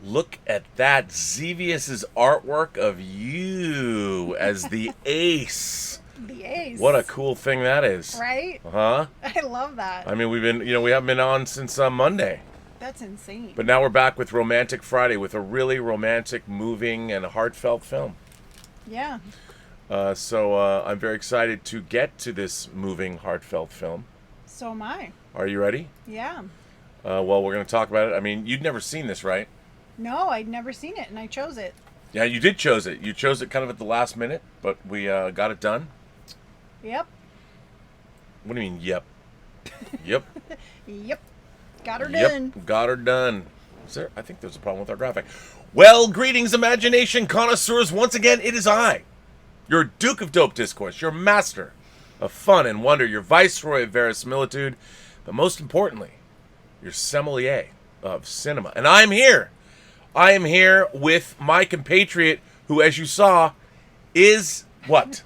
Look at that. Xevious' artwork of you as the ace. The ace. What a cool thing that is. Right? Huh? I love that. I mean, we haven't been on since Monday. That's insane. But now we're back with Romantic Friday with a really romantic, moving, and heartfelt film. Yeah. So I'm very excited to get to this moving, heartfelt film. So am I. Are you ready? Yeah. Well, we're going to talk about it. I mean, you'd never seen this, right? No, I'd never seen it, and I chose it. Yeah, you did chose it. You chose it kind of at the last minute, but we got it done. Yep. What do you mean, yep? Yep. Yep. Got her done. Yep, got her done. I think there's a problem with our graphic. Well, greetings, imagination connoisseurs. Once again, it is I, your Duke of Dope Discourse, your master of fun and wonder, your viceroy of verisimilitude, but most importantly, your sommelier of cinema. And I am here. I am here with my compatriot, who, as you saw, is what?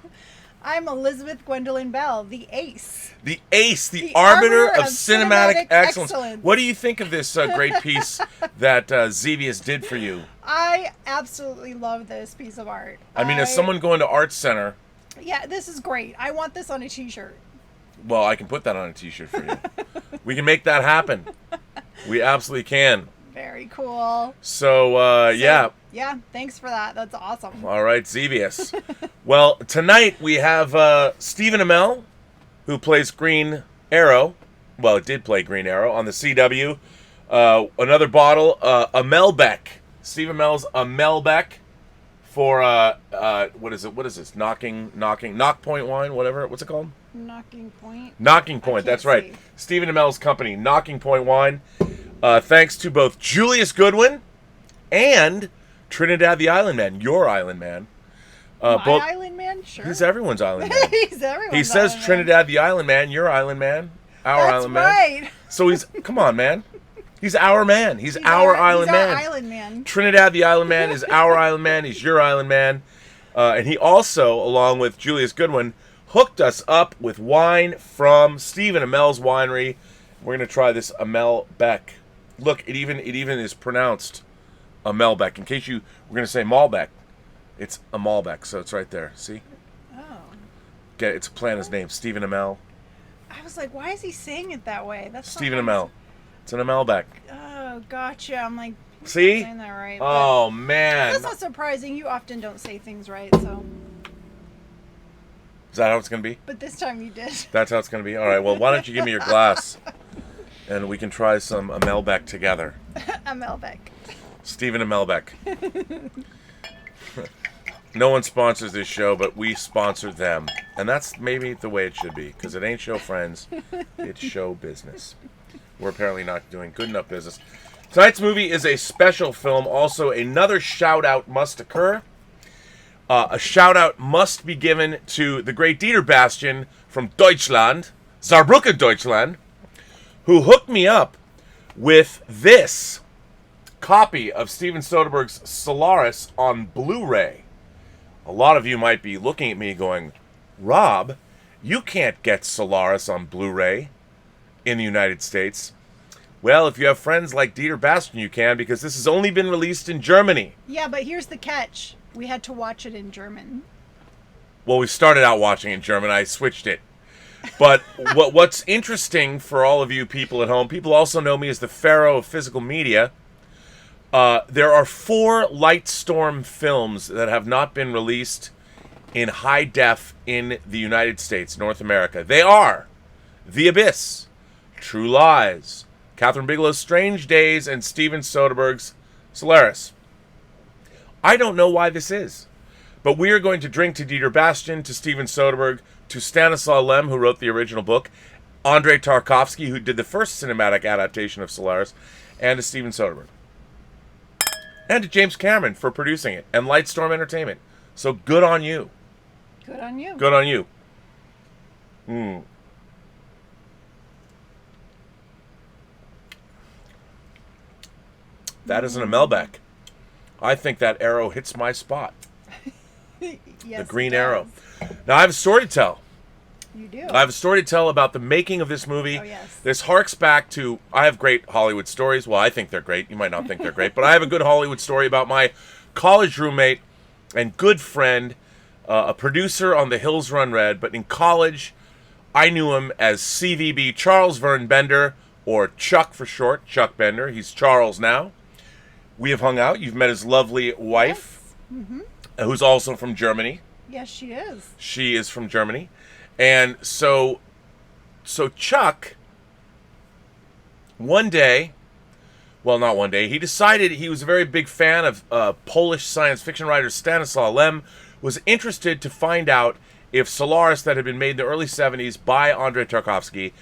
I'm Elizabeth Gwendolyn Bell, the ace. The ace, the arbiter of cinematic excellence. What do you think of this great piece that Xevious did for you? I absolutely love this piece of art. I mean, as someone going to Art Center... Yeah, this is great. I want this on a t-shirt. Well, I can put that on a t-shirt for you. We can make that happen. We absolutely can. Very cool. So, yeah. Yeah, thanks for that. That's awesome. All right, Xevious. Well, tonight we have Stephen Amell, who plays Green Arrow. Well, it did play Green Arrow on the CW. Another bottle, Amell Beck. Stephen Amell's Amell Beck for, what is it? What is this? Knock Point Wine, whatever. What's it called? Knocking Point. Knocking Point, that's right. Stephen Amell's company, Knocking Point Wine. Thanks to both Julius Goodwin and Trinidad the Island Man, your Island Man. Island Man? Sure. He's everyone's Island Man. He's everyone's He says Island Trinidad the Island Man, your Island Man, our That's Island Man. right. So he's, come on, man. He's our man. He's our Island Man. He's our Island Man. Trinidad the Island Man is our Island Man. He's your Island Man. And he also, along with Julius Goodwin, hooked us up with wine from Stephen Amell's winery. We're going to try this Amell Beck. Look, it even is pronounced Amell Beck. In case you were going to say Malbec, it's a Malbec, so it's right there. See? Oh. Get it's a plan his name, Stephen Amell. I was like, why is he saying it that way? That's Stephen Amell. It's an Amell Beck. Oh, gotcha. I'm like, see? saying that right. Oh, man. That's not surprising. You often don't say things right, so. Is that how it's going to be? But this time you did. That's how it's going to be? All right, well, why don't you give me your glass, and we can try some Amell Beck together. Amell Beck. Stephen Amell Beck. No one sponsors this show, but we sponsor them. And that's maybe the way it should be, because it ain't show friends, it's show business. We're apparently not doing good enough business. Tonight's movie is a special film. Also, another shout-out must occur. A shout-out must be given to the great Dieter Bastian from Deutschland, Saarbrücken, Deutschland, who hooked me up with this copy of Steven Soderbergh's Solaris on Blu-ray. A lot of you might be looking at me going, Rob, you can't get Solaris on Blu-ray in the United States. Well, if you have friends like Dieter Bastian, you can, because this has only been released in Germany. Yeah, but here's the catch. We had to watch it in German. Well, we started out watching in German. I switched it. But what's interesting for all of you people at home, people also know me as the Pharaoh of physical media. There are 4 Lightstorm films that have not been released in high def in the United States, North America. They are The Abyss, True Lies, Catherine Bigelow's Strange Days, and Steven Soderbergh's Solaris. I don't know why this is, but we are going to drink to Dieter Bastian, to Steven Soderbergh, to Stanislaw Lem, who wrote the original book, Andrei Tarkovsky, who did the first cinematic adaptation of Solaris, and to Steven Soderbergh. And to James Cameron for producing it, and Lightstorm Entertainment. So good on you. Good on you. Good on you. That is an Amell Beck. I think that arrow hits my spot. Yes, the Green Arrow. Now, I have a story to tell. You do. I have a story to tell about the making of this movie. Oh, yes. This harks back to, I have great Hollywood stories. Well, I think they're great. You might not think they're great, but I have a good Hollywood story about my college roommate and good friend, a producer on The Hills Run Red, but in college, I knew him as CVB Charles Vern Bender, or Chuck for short, Chuck Bender. He's Charles now. We have hung out. You've met his lovely wife, Yes. Mm-hmm. who's also from Germany. Yes, she is. She is from Germany. And so Chuck, one day, well, not one day, he decided he was a very big fan of Polish science fiction writer Stanislaw Lem, was interested to find out if Solaris, that had been made in the early 70s by Andrei Tarkovsky,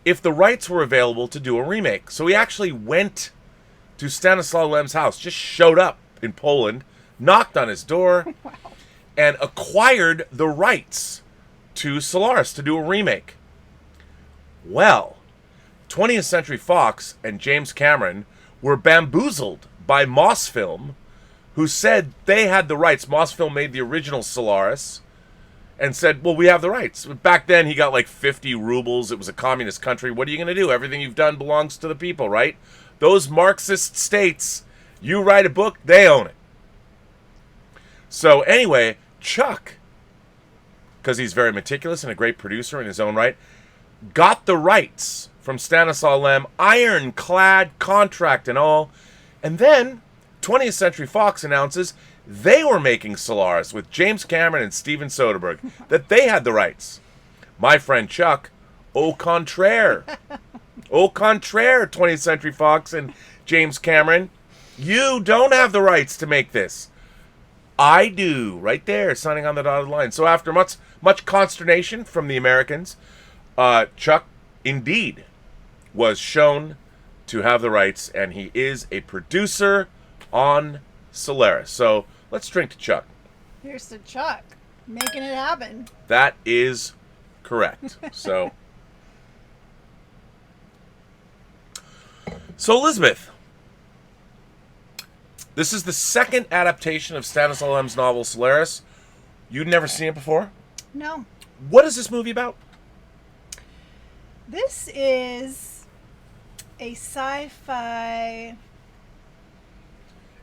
if the rights were available to do a remake. So he actually went to Stanislaw Lem's house, just showed up in Poland, knocked on his door, Wow. and acquired the rights to Solaris to do a remake. Well, 20th Century Fox and James Cameron were bamboozled by Mosfilm, who said they had the rights. Mosfilm made the original Solaris and said, well, we have the rights. Back then, he got like 50 rubles. It was a communist country. What are you going to do? Everything you've done belongs to the people, right? Those Marxist states, you write a book, they own it. So anyway, Chuck, because he's very meticulous and a great producer in his own right, got the rights from Stanislaw Lem, ironclad contract and all. And then 20th Century Fox announces they were making Solaris with James Cameron and Steven Soderbergh, that they had the rights. My friend Chuck, au contraire. Au contraire, 20th Century Fox and James Cameron. You don't have the rights to make this. I do, right there, signing on the dotted line. So after much consternation from the Americans, Chuck indeed was shown to have the rights, and he is a producer on Solaris. So let's drink to Chuck. Here's to Chuck, making it happen. That is correct. So Elizabeth, this is the second adaptation of Stanislaw Lem's novel Solaris. You'd never seen it before? No. What is this movie about? This is a sci-fi...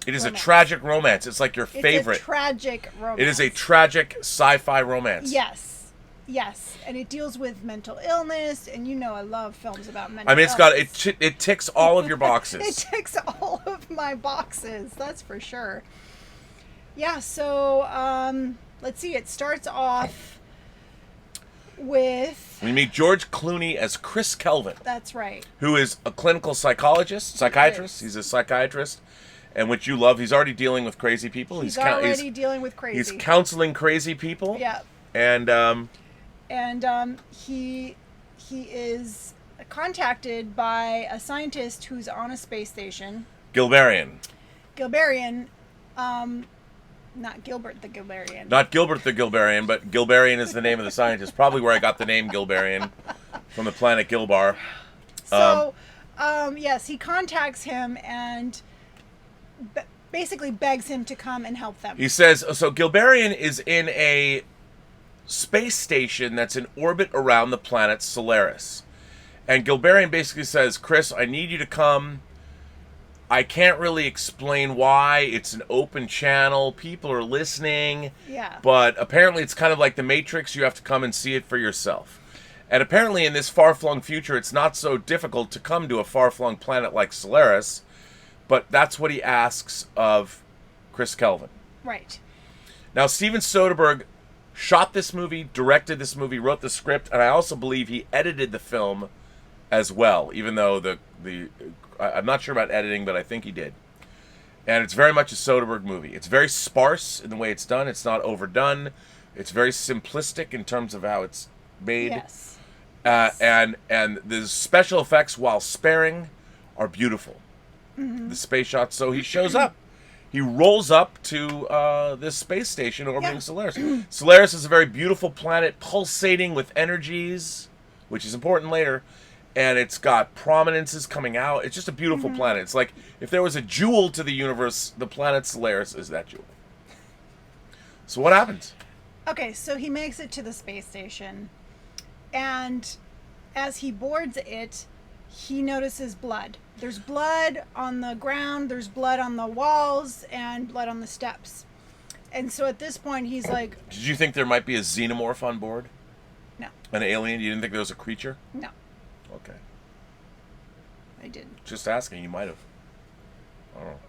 It is a romance. tragic romance. It's like your It's favorite. a tragic romance. It is a tragic sci-fi romance. Yes. Yes. And it deals with mental illness, and you know I love films about mental I mean, illness. it ticks all of your It boxes. ticks all of my boxes, that's for sure. Yeah, so let's see. It starts off with... We meet George Clooney as Chris Kelvin, That's right. who is a clinical psychiatrist. He's a psychiatrist, and which you love. He's already dealing with crazy people. He's already dealing with crazy. He's counseling crazy people. Yeah. And he is contacted by a scientist who's on a space station. Gilberian. Gilberian, not Gilbert the Gilberian. Not Gilbert the Gilberian, but Gilberian is the name of the scientist. Probably where I got the name Gilberian, from the planet Gilbar. So, yes, he contacts him and basically begs him to come and help them. He says, so Gilberian is in a space station that's in orbit around the planet Solaris. And Gilberian basically says, Chris, I need you to come. I can't really explain why. It's an open channel. People are listening. Yeah. But apparently it's kind of like the Matrix. You have to come and see it for yourself. And apparently in this far-flung future, it's not so difficult to come to a far-flung planet like Solaris. But that's what he asks of Chris Kelvin. Right. Now, Steven Soderbergh shot this movie, directed this movie, wrote the script, and I also believe he edited the film as well, even though I'm not sure about editing, but I think he did. And it's very much a Soderbergh movie. It's very sparse in the way it's done. It's not overdone. It's very simplistic in terms of how it's made. Yes. And the special effects, while sparing, are beautiful. Mm-hmm. The space shots. So he shows up. He rolls up to this space station orbiting Solaris. Solaris is a very beautiful planet, pulsating with energies, which is important later. And it's got prominences coming out. It's just a beautiful planet. It's like if there was a jewel to the universe, the planet Solaris is that jewel. So what happens? Okay, so he makes it to the space station, And as he boards it, he notices blood. There's blood on the ground, there's blood on the walls, and blood on the steps. And so at this point, he's like... Did you think there might be a xenomorph on board? No. An alien? You didn't think there was a creature? No. Okay. I didn't. Just asking. You might have. I don't know.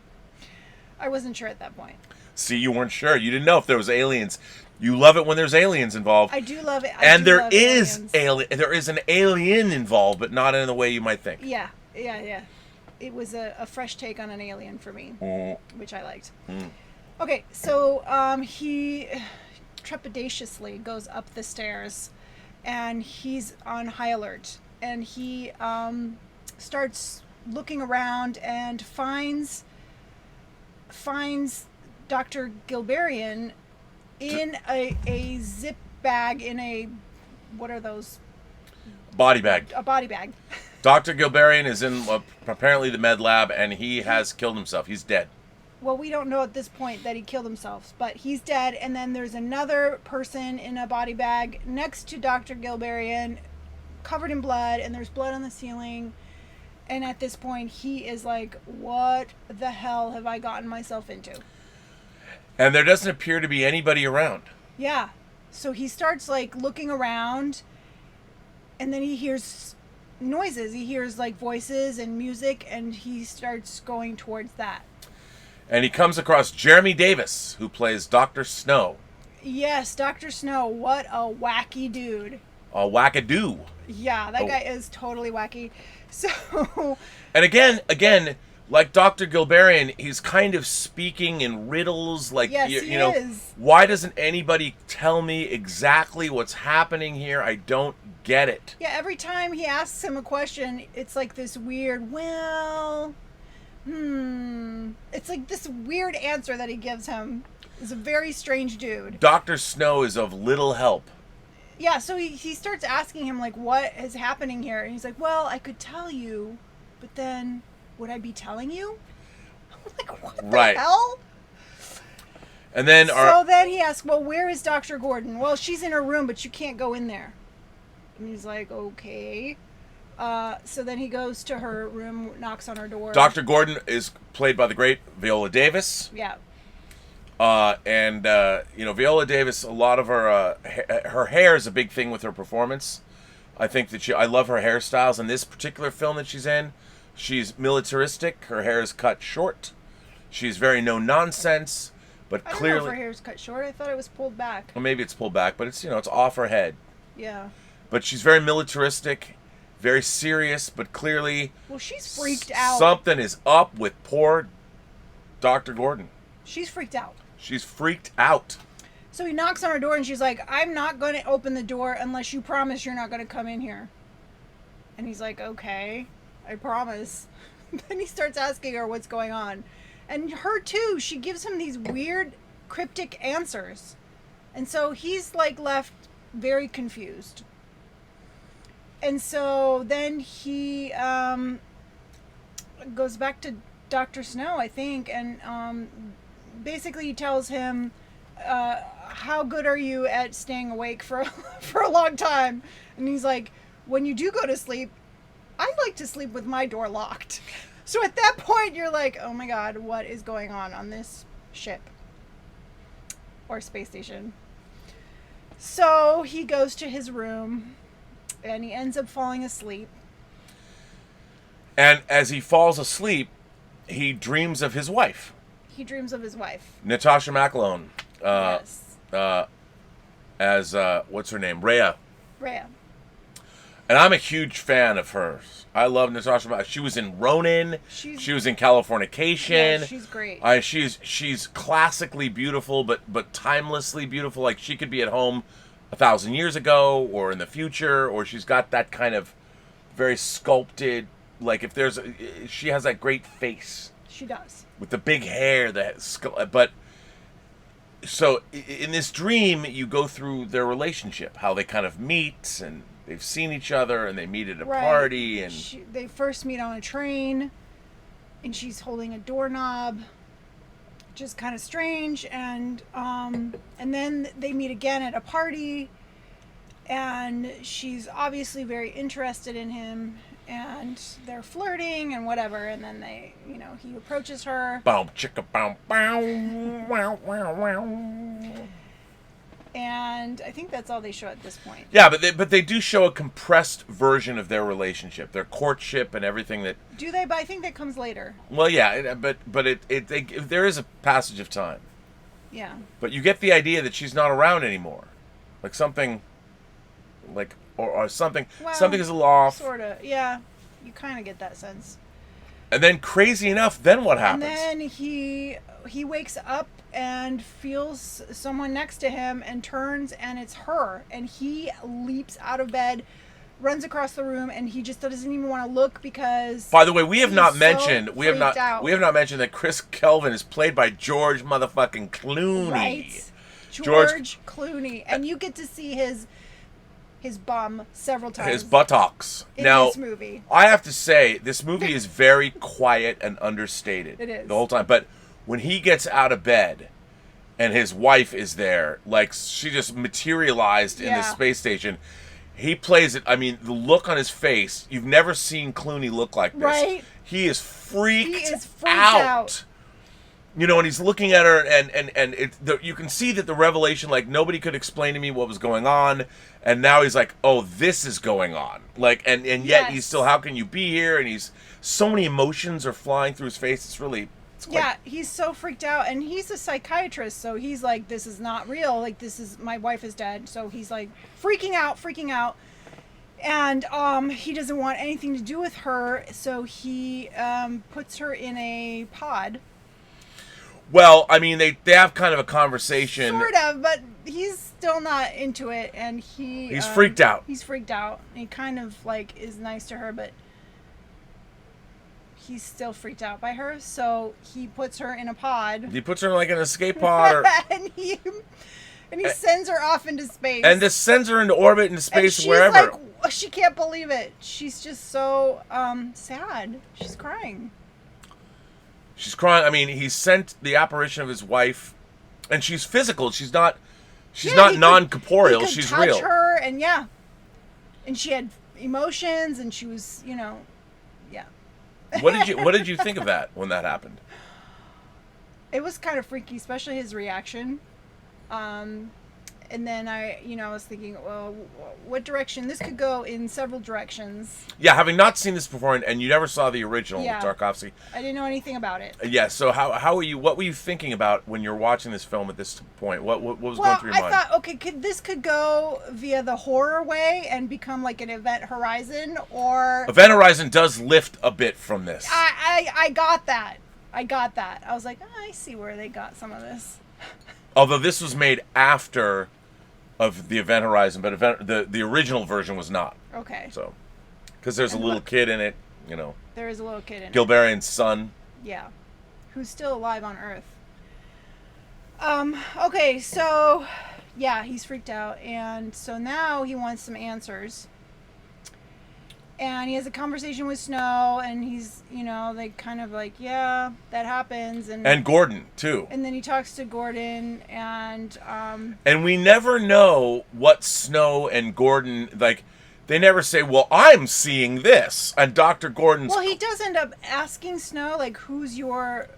I wasn't sure at that point. See, you weren't sure. You didn't know if there was aliens. You love it when there's aliens involved. I do love it. And there is there is an alien involved, but not in the way you might think. Yeah. It was a fresh take on an alien for me, which I liked. Okay, so he trepidatiously goes up the stairs, and he's on high alert. And he starts looking around and finds Dr. Gilberian in a zip bag, in a, what are those? Body bag. A body bag. Dr. Gilberian is in apparently the med lab, and he has killed himself. He's dead. Well, we don't know at this point that he killed himself, but he's dead. And then there's another person in a body bag next to Dr. Gilberian, covered in blood, and there's blood on the ceiling. And at this point, he is like, what the hell have I gotten myself into? And there doesn't appear to be anybody around. Yeah. So he starts like looking around, and then he hears noises. He hears like voices and music, and he starts going towards that. And he comes across Jeremy Davis, who plays Dr. Snow. Yes, Dr. Snow. What a wacky dude. A wackadoo. Yeah, that guy is totally wacky. So... And again, like Dr. Gilberian, he's kind of speaking in riddles. Like, yes, you know, is. Why doesn't anybody tell me exactly what's happening here? I don't get it. Yeah, every time he asks him a question, it's like this weird, it's like this weird answer that he gives him. He's a very strange dude. Dr. Snow is of little help. Yeah, so he starts asking him, like, what is happening here? And he's like, well, I could tell you, but then would I be telling you? I'm like, what the hell? And then then he asks, well, where is Dr. Gordon? Well, she's in her room, but you can't go in there. And he's like, okay. So then he goes to her room, knocks on her door. Dr. Gordon is played by the great Viola Davis. Yeah. Viola Davis, a lot of her hair is a big thing with her performance. I think that I love her hairstyles. In this particular film that she's in, she's militaristic. Her hair is cut short. She's very no-nonsense, but clearly... I don't know if her hair is cut short. I thought it was pulled back. Well, maybe it's pulled back, but it's, it's off her head. Yeah. But she's very militaristic, very serious, but clearly... Well, she's freaked out. Something is up with poor Dr. Gordon. She's freaked out. She's freaked out. So he knocks on her door, and she's like, I'm not going to open the door unless you promise you're not going to come in here. And he's like, okay, I promise. Then he starts asking her what's going on. And her, too, she gives him these weird, cryptic answers. And so he's, like, left very confused. And so then he goes back to Dr. Snow, I think, and basically he tells him, how good are you at staying awake for a long time? And he's like, when you do go to sleep, I like to sleep with my door locked. So at that point, you're like, oh my God, what is going on this ship? Or space station. So he goes to his room, and he ends up falling asleep. And as he falls asleep, he dreams of his wife. He dreams of his wife. Natasha McElhone. Yes. As, what's her name? Rhea. Rhea. And I'm a huge fan of hers. I love Natasha McElhone. She was in Ronin. She was in Californication. Yeah, she's great. She's classically beautiful, but timelessly beautiful. Like, she could be at home 1,000 years ago or in the future, or she's got that kind of very sculpted, like she has that great face. She does. With the big hair, but so in this dream, you go through their relationship, how they kind of meet, and they've seen each other, and they meet at a party, and they first meet on a train, and she's holding a doorknob, just kind of strange, and then they meet again at a party, and she's obviously very interested in him, and they're flirting and whatever, and then he approaches her. Boom, chicka, boom, boom, wow, wow, wow. And I think that's all they show at this point. Yeah, but they do show a compressed version of their relationship, their courtship and everything that. Do they? But I think that comes later. Well, yeah, but there is a passage of time. Yeah. But you get the idea that she's not around anymore, like something, like or something. Well, something is a little off. Sorta. Yeah. You kind of get that sense. And then, crazy enough, then what happens? And then he wakes up and feels someone next to him and turns, and it's her. And he leaps out of bed, runs across the room, and he just doesn't even want to look because. By the way, we have not so mentioned we have not that Chris Kelvin is played by George motherfucking Clooney. Right. George Clooney, and you get to see his bum several times. His buttocks. In now, this movie. I have to say, this movie is very quiet and understated. It is. The whole time. But when he gets out of bed and his wife is there, like she just materialized in the space station, he plays it. I mean, the look on his face, you've never seen Clooney look like this. Right. He is freaked, He is freaked out. You know, and he's looking at her, and you can see that the revelation, like, nobody could explain to me what was going on, and now he's like, oh, this is going on. Like, and yet he's still, how can you be here? And he's, so many emotions are flying through his face, it's really... He's so freaked out, and he's a psychiatrist, so he's like, this is not real, like, my wife is dead, so he's like, freaking out, and he doesn't want anything to do with her, so he puts her in a pod. Well, I mean, they have kind of a conversation. Sort of, but he's still not into it, and he's freaked out. He's freaked out. He kind of, like, is nice to her, but he's still freaked out by her, so he puts her in a pod. He puts her, like, in an escape pod. and he sends her off into space. And just sends her into orbit, into space, and she's wherever. Like, she can't believe it. She's just so sad. She's crying. She's crying. I mean, he sent the apparition of his wife, and she's physical. She's not non-corporeal. She's touch real. Her and and she had emotions, and she was, What did you think of that when that happened? It was kind of freaky, especially his reaction. And then I was thinking, well, what direction? This could go in several directions. Yeah, having not seen this before, and you never saw the original with Tarkovsky. I didn't know anything about it. Yeah, so what were you thinking about when you're watching this film at this point? What was going through your mind? I thought, okay, this could go via the horror way and become like an Event Horizon, or... Event Horizon does lift a bit from this. I got that. I was like, I see where they got some of this. Although this was made after of the Event Horizon, but the original version was not. Okay. So, because there's a little kid in it, There is a little kid in it. Gilberian's son. Yeah. Who's still alive on Earth. Okay, so, yeah, he's freaked out, and so now he wants some answers. And he has a conversation with Snow, and he's, they kind of like, yeah, that happens. And Gordon, too. And then he talks to Gordon, and... And we never know what Snow and Gordon, like, they never say, well, I'm seeing this. And Dr. Gordon's... Well, he does end up asking Snow, like, who's your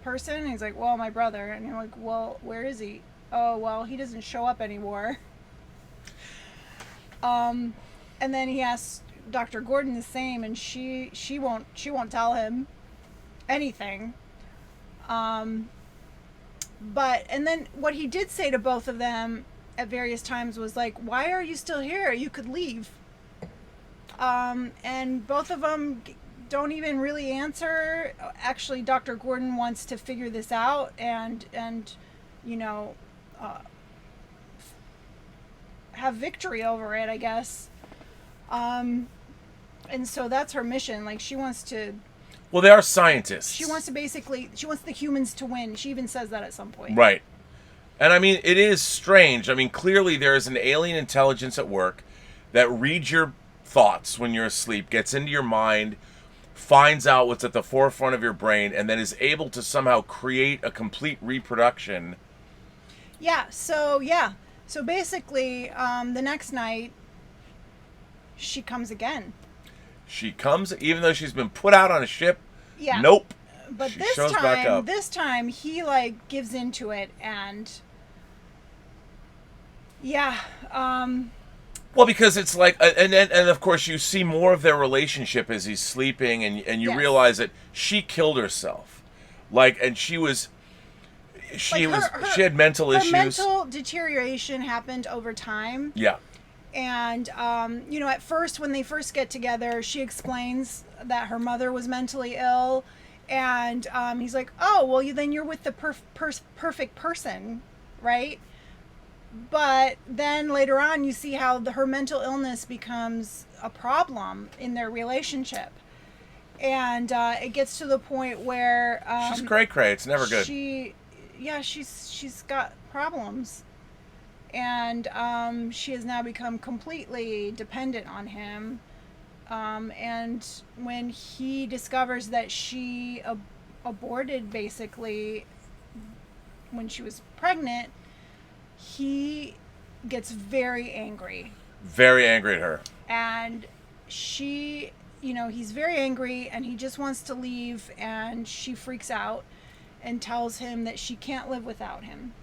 person? And he's like, well, my brother. And you're like, well, where is he? Oh, well, he doesn't show up anymore. And then he asks... Dr. Gordon the same, and she won't tell him anything. But and then what he did say to both of them at various times was like, "Why are you still here? You could leave." And both of them don't even really answer. Actually, Dr. Gordon wants to figure this out and have victory over it, I guess. And so that's her mission. Like, she wants to... Well, they are scientists. She wants the humans to win. She even says that at some point. Right. And, I mean, it is strange. I mean, clearly there is an alien intelligence at work that reads your thoughts when you're asleep, gets into your mind, finds out what's at the forefront of your brain, and then is able to somehow create a complete reproduction. Yeah, so, yeah. So basically, the next night, she comes again. She comes, even though she's been put out on a ship. Yeah. Nope. But She this shows back time, up. he like gives into it, and yeah, Well, because it's like, and of course you see more of their relationship as he's sleeping, and you Yes. realize that she killed herself, like, and she had mental her issues. mental deterioration happened over time. Yeah. And, at first, when they first get together, she explains that her mother was mentally ill. And he's like, oh, well, then you're with the perfect person, right? But then later on, you see how her mental illness becomes a problem in their relationship. And it gets to the point where... she's cray-cray. It's never good. She's got problems. And she has now become completely dependent on him. And when he discovers that she aborted, basically, when she was pregnant, he gets very angry. Very angry at her. And she, he's very angry, and he just wants to leave, and she freaks out and tells him that she can't live without him.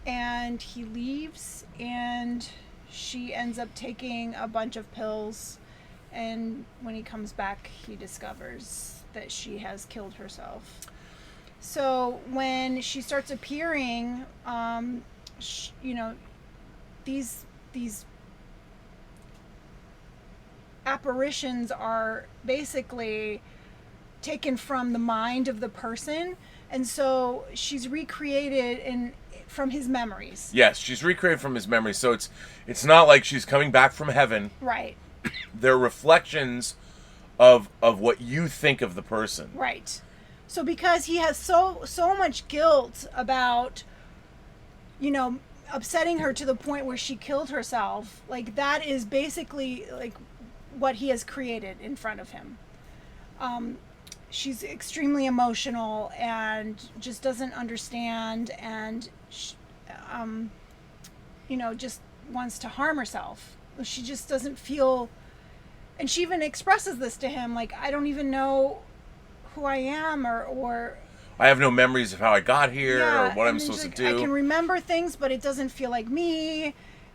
And he leaves, and she ends up taking a bunch of pills, and when he comes back, he discovers that she has killed herself. So when she starts appearing, these apparitions are basically taken from the mind of the person, and so she's recreated from his memories. Yes, she's recreated from his memories, so it's not like she's coming back from heaven. Right. They're reflections of what you think of the person. Right. So because he has so much guilt about, upsetting her to the point where she killed herself, like that is basically like what he has created in front of him. She's extremely emotional and just doesn't understand, and just wants to harm herself. She just doesn't feel, and she even expresses this to him, like, I don't even know who I am, or I have no memories of how I got here, or what I'm supposed to do. I can remember things, but it doesn't feel like me.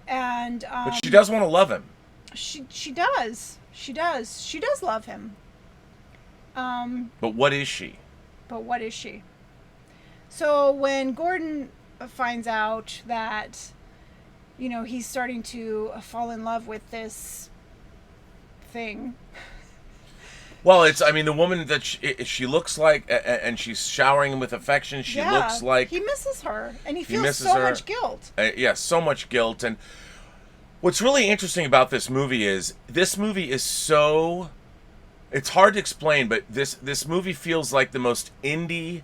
And but she does want to love him. She does. She does love him. But what is she? So when Gordon finds out that, he's starting to fall in love with this thing. Well, the woman that she looks like, and she's showering him with affection. She looks like... He misses her, and he feels so much guilt. So much guilt. And what's really interesting about this movie is so... It's hard to explain, but this movie feels like the most indie,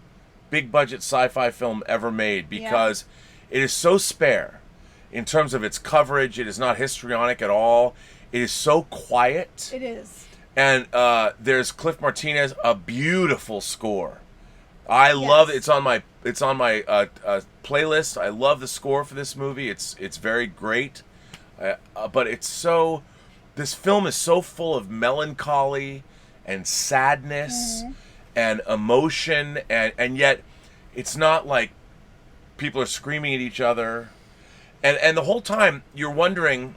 big-budget sci-fi film ever made, because it is so spare in terms of its coverage. It is not histrionic at all. It is so quiet. It is. And there's Cliff Martinez, a beautiful score. I love it. It's on my playlist. I love the score for this movie. It's very great. But this film is so full of melancholy and sadness and emotion, and yet it's not like people are screaming at each other. And the whole time you're wondering,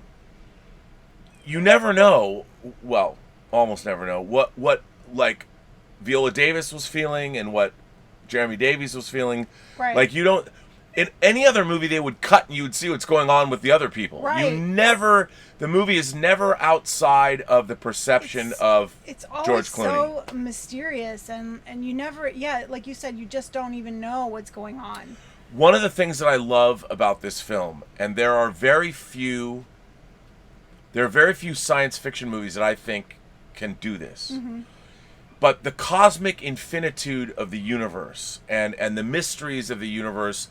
you never know, well, almost never know what like Viola Davis was feeling and what Jeremy Davies was feeling. Right. Like, you don't, in any other movie they would cut and you would see what's going on with the other people. Right. The movie is never outside of the perception of George Clooney. It's so mysterious, and you never, like you said, you just don't even know what's going on. One of the things that I love about this film, and there are very few science fiction movies that I think can do this. Mm-hmm. But the cosmic infinitude of the universe and the mysteries of the universe,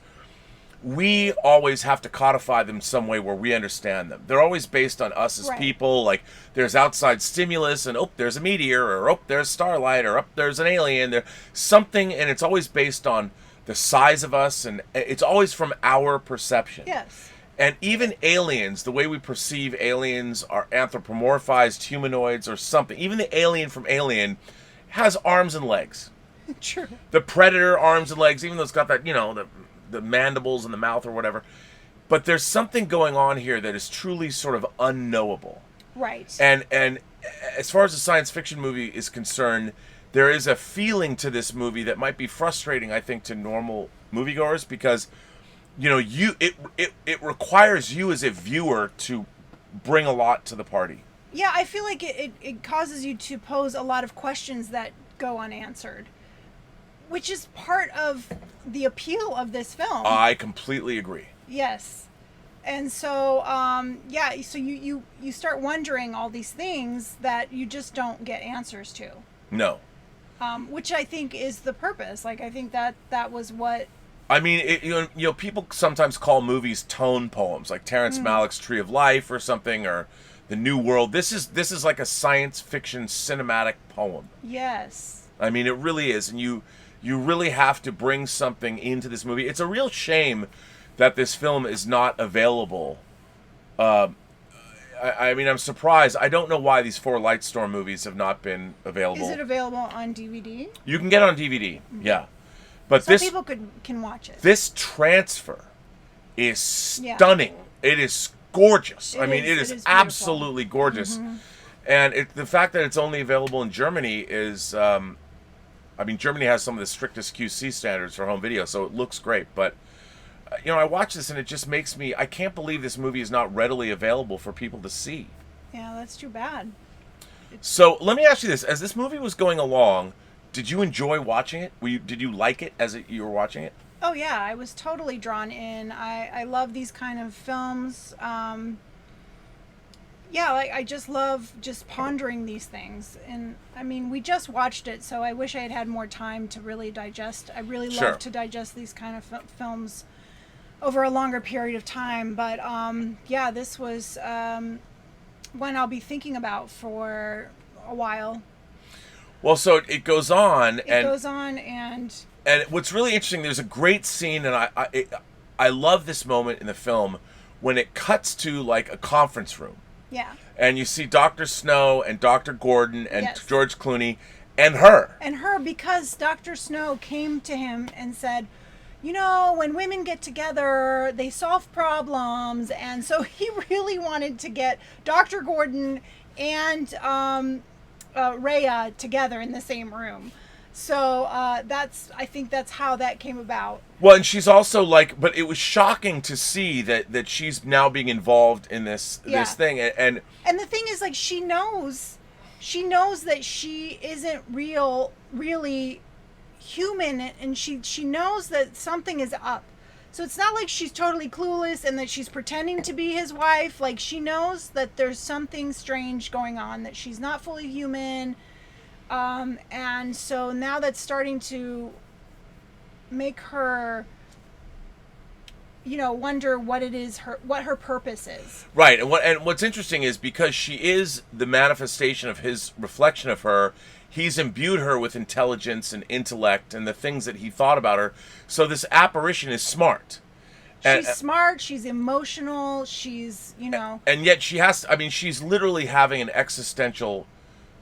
we always have to codify them some way where we understand them. They're always based on us as people. Like, there's outside stimulus, and there's a meteor, or there's starlight, or there's an alien. There's something, and it's always based on the size of us, and it's always from our perception. Yes. And even aliens, the way we perceive aliens are anthropomorphized humanoids or something. Even the alien from Alien has arms and legs. True. The Predator, arms and legs, even though it's got that, the mandibles in the mouth or whatever. But there's something going on here that is truly sort of unknowable. Right. And as far as the science fiction movie is concerned, there is a feeling to this movie that might be frustrating, I think, to normal moviegoers because, it requires you as a viewer to bring a lot to the party. Yeah, I feel like it causes you to pose a lot of questions that go unanswered, which is part of the appeal of this film. I completely agree. Yes. And so, so you start wondering all these things that you just don't get answers to. No. Which I think is the purpose. Like, I think that was what... I mean, people sometimes call movies tone poems, like Terrence Malick's Tree of Life or something, or The New World. This is like a science fiction cinematic poem. Yes. I mean, it really is. And you really have to bring something into this movie. It's a real shame that this film is not available. I mean, I'm surprised. I don't know why these 4 Lightstorm movies have not been available. Is it available on DVD? You can get it on DVD, yeah. But Some people can watch it. This transfer is stunning. Yeah. It is gorgeous. It is absolutely gorgeous. Mm-hmm. And the fact that it's only available in Germany is... Germany has some of the strictest QC standards for home video, so it looks great. But, I watch this and it just makes me... I can't believe this movie is not readily available for people to see. Yeah, that's too bad. So, let me ask you this. As this movie was going along, did you enjoy watching it? Did you like it as you were watching it? Oh, yeah. I was totally drawn in. I love these kind of films. I just love just pondering these things. And, we just watched it, so I wish I had had more time to really digest. I really love to digest these kind of films over a longer period of time. But, this was one I'll be thinking about for a while. Well, so it goes on. And what's really interesting, there's a great scene, and I love this moment in the film when it cuts to, like, a conference room. Yeah. And you see Dr. Snow and Dr. Gordon and George Clooney and her. And her, because Dr. Snow came to him and said, when women get together, they solve problems. And so he really wanted to get Dr. Gordon and Rhea together in the same room. So I think that's how that came about. Well, and she's also but it was shocking to see that she's now being involved in this thing. And the thing is, like, she knows that she isn't really human, and she knows that something is up. So it's not like she's totally clueless and that she's pretending to be his wife. Like, she knows that there's something strange going on, that she's not fully human. And so now that's starting to make her, wonder what her purpose is. Right. And what's interesting is because she is the manifestation of his reflection of her, he's imbued her with intelligence and intellect and the things that he thought about her. So this apparition is smart. She's smart. She's emotional. She's, And yet she's literally having an existential...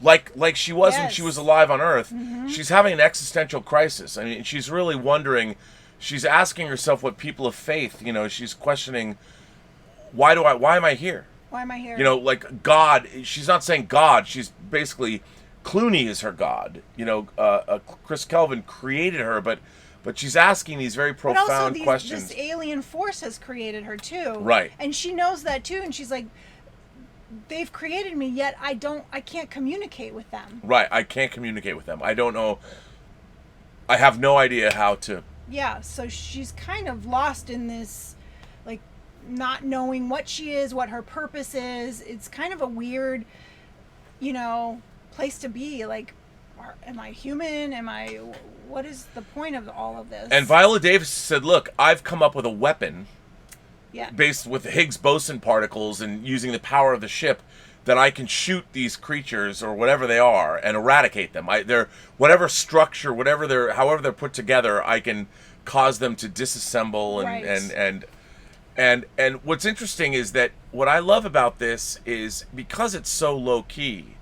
Like she was when she was alive on Earth. Mm-hmm. She's having an existential crisis. She's really wondering, she's asking herself what people of faith, she's questioning, why am I here? Why am I here? Like God, she's not saying God, she's basically, Clooney is her God. Chris Kelvin created her, but she's asking these very profound questions. This alien force has created her too. Right. And she knows that too, and she's like, they've created me, yet I can't communicate with them. Right, I can't communicate with them. I don't know. I have no idea how to. Yeah, so she's kind of lost in this, like, not knowing what she is, what her purpose is. It's kind of a weird, place to be. Like, am I human? What is the point of all of this? And Viola Davis said, look, I've come up with a weapon. Yeah. Based with the Higgs boson particles and using the power of the ship, that I can shoot these creatures or whatever they are and eradicate them. They're whatever structure, however they're put together, I can cause them to disassemble and And what's interesting is that what I love about this is because it's so low key,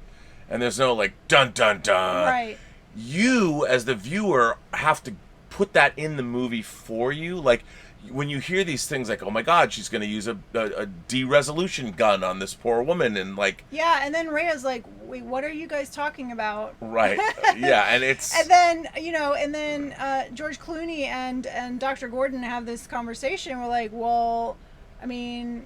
and there's no like dun dun dun. Right. You as the viewer have to put that in the movie for you. Like when you hear these things, like, oh my God, she's going to use a de-resolution gun on this poor woman, and like, yeah, and then Rhea's like, wait, what are you guys talking about? right, yeah, and it's And then George Clooney and Dr. Gordon have this conversation. We're like, well, I mean,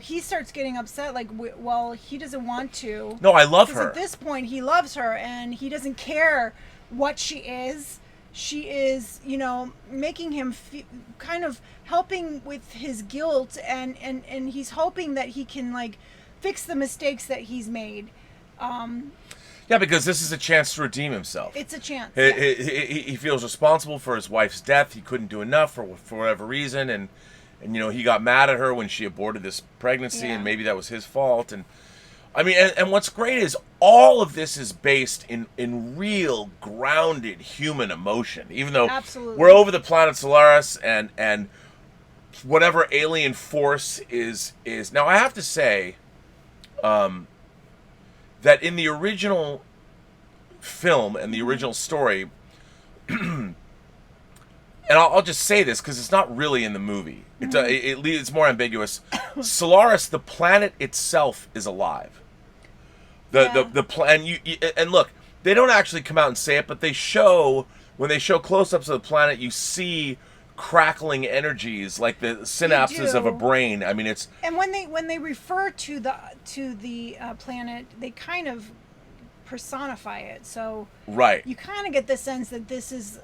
he starts getting upset. Like, well, he doesn't want to. no, I love her. At this point, he loves her, and he doesn't care what she is. She is, making him kind of helping with his guilt, and he's hoping that he can like fix the mistakes that he's made. Yeah, because this is a chance to redeem himself. It's a chance. He feels responsible for his wife's death. He couldn't do enough for whatever reason, and he got mad at her when she aborted this pregnancy, and maybe that was his fault. And I mean, and what's great is all of this is based in real grounded human emotion. Even though Absolutely. we're over the planet Solaris and whatever alien force is now, I have to say that in the original film and the original story, and I'll just say this because it's not really in the movie. It's more ambiguous. Solaris, the planet itself, is alive. The plan and look, they don't actually come out and say it, but when they show close-ups of the planet, you see crackling energies like the synapses of a brain. I mean, it's and when they refer to the planet, they kind of personify it. So right. You kind of get the sense that this is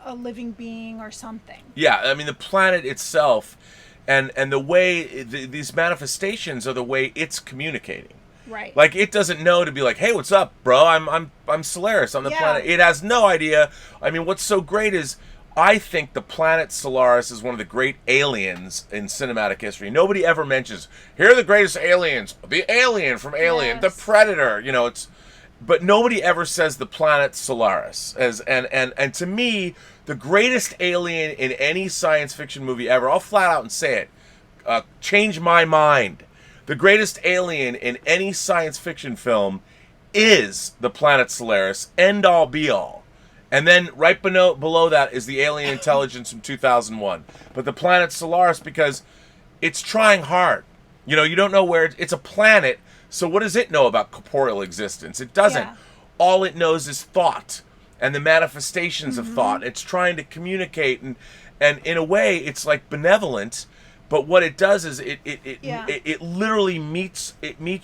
a living being or something. Yeah, I mean the planet itself, and the way these manifestations are the way it's communicating. Right. Like it doesn't know to be like, hey, what's up, bro? I'm Solaris on the planet. It has no idea. I mean, what's so great is I think the planet Solaris is one of the great aliens in cinematic history. Nobody ever mentions, here are the greatest aliens. The alien from Alien, the Predator. But nobody ever says the planet Solaris. And to me, the greatest alien in any science fiction movie ever, I'll flat out and say it, change my mind. The greatest alien in any science fiction film is the planet Solaris, end all be all. And then right below that is the alien intelligence from 2001. But the planet Solaris, because it's trying hard. You don't know where it's a planet, so what does it know about corporeal existence? It doesn't. Yeah. All it knows is thought and the manifestations of thought. It's trying to communicate, and in a way, it's like benevolent. But what it does is it literally meets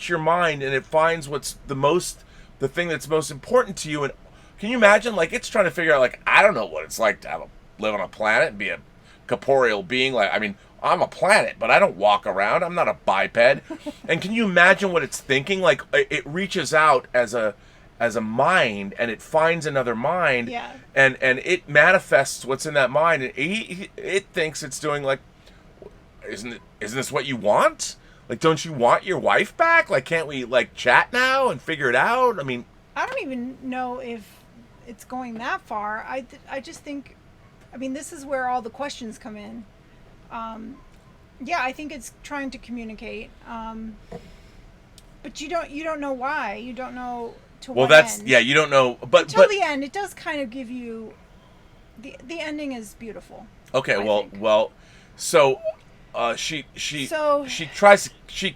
your mind, and it finds what's the thing that's most important to you. And can you imagine, like, it's trying to figure out, like, I don't know what it's like to live on a planet and be a corporeal being. Like, I mean, I'm a planet, but I don't walk around. I'm not a biped. And can you imagine what it's thinking? Like, it reaches out as a mind, and it finds another mind, and it manifests what's in that mind, and it thinks it's doing like, isn't this what you want? Like, don't you want your wife back? Like, can't we like chat now and figure it out? I mean, I don't even know if it's going that far. I just think, I mean, this is where all the questions come in. I think it's trying to communicate, but you don't know why. You don't know to what end. You don't know, but until the end, it does kind of give you the ending is beautiful. Okay, so she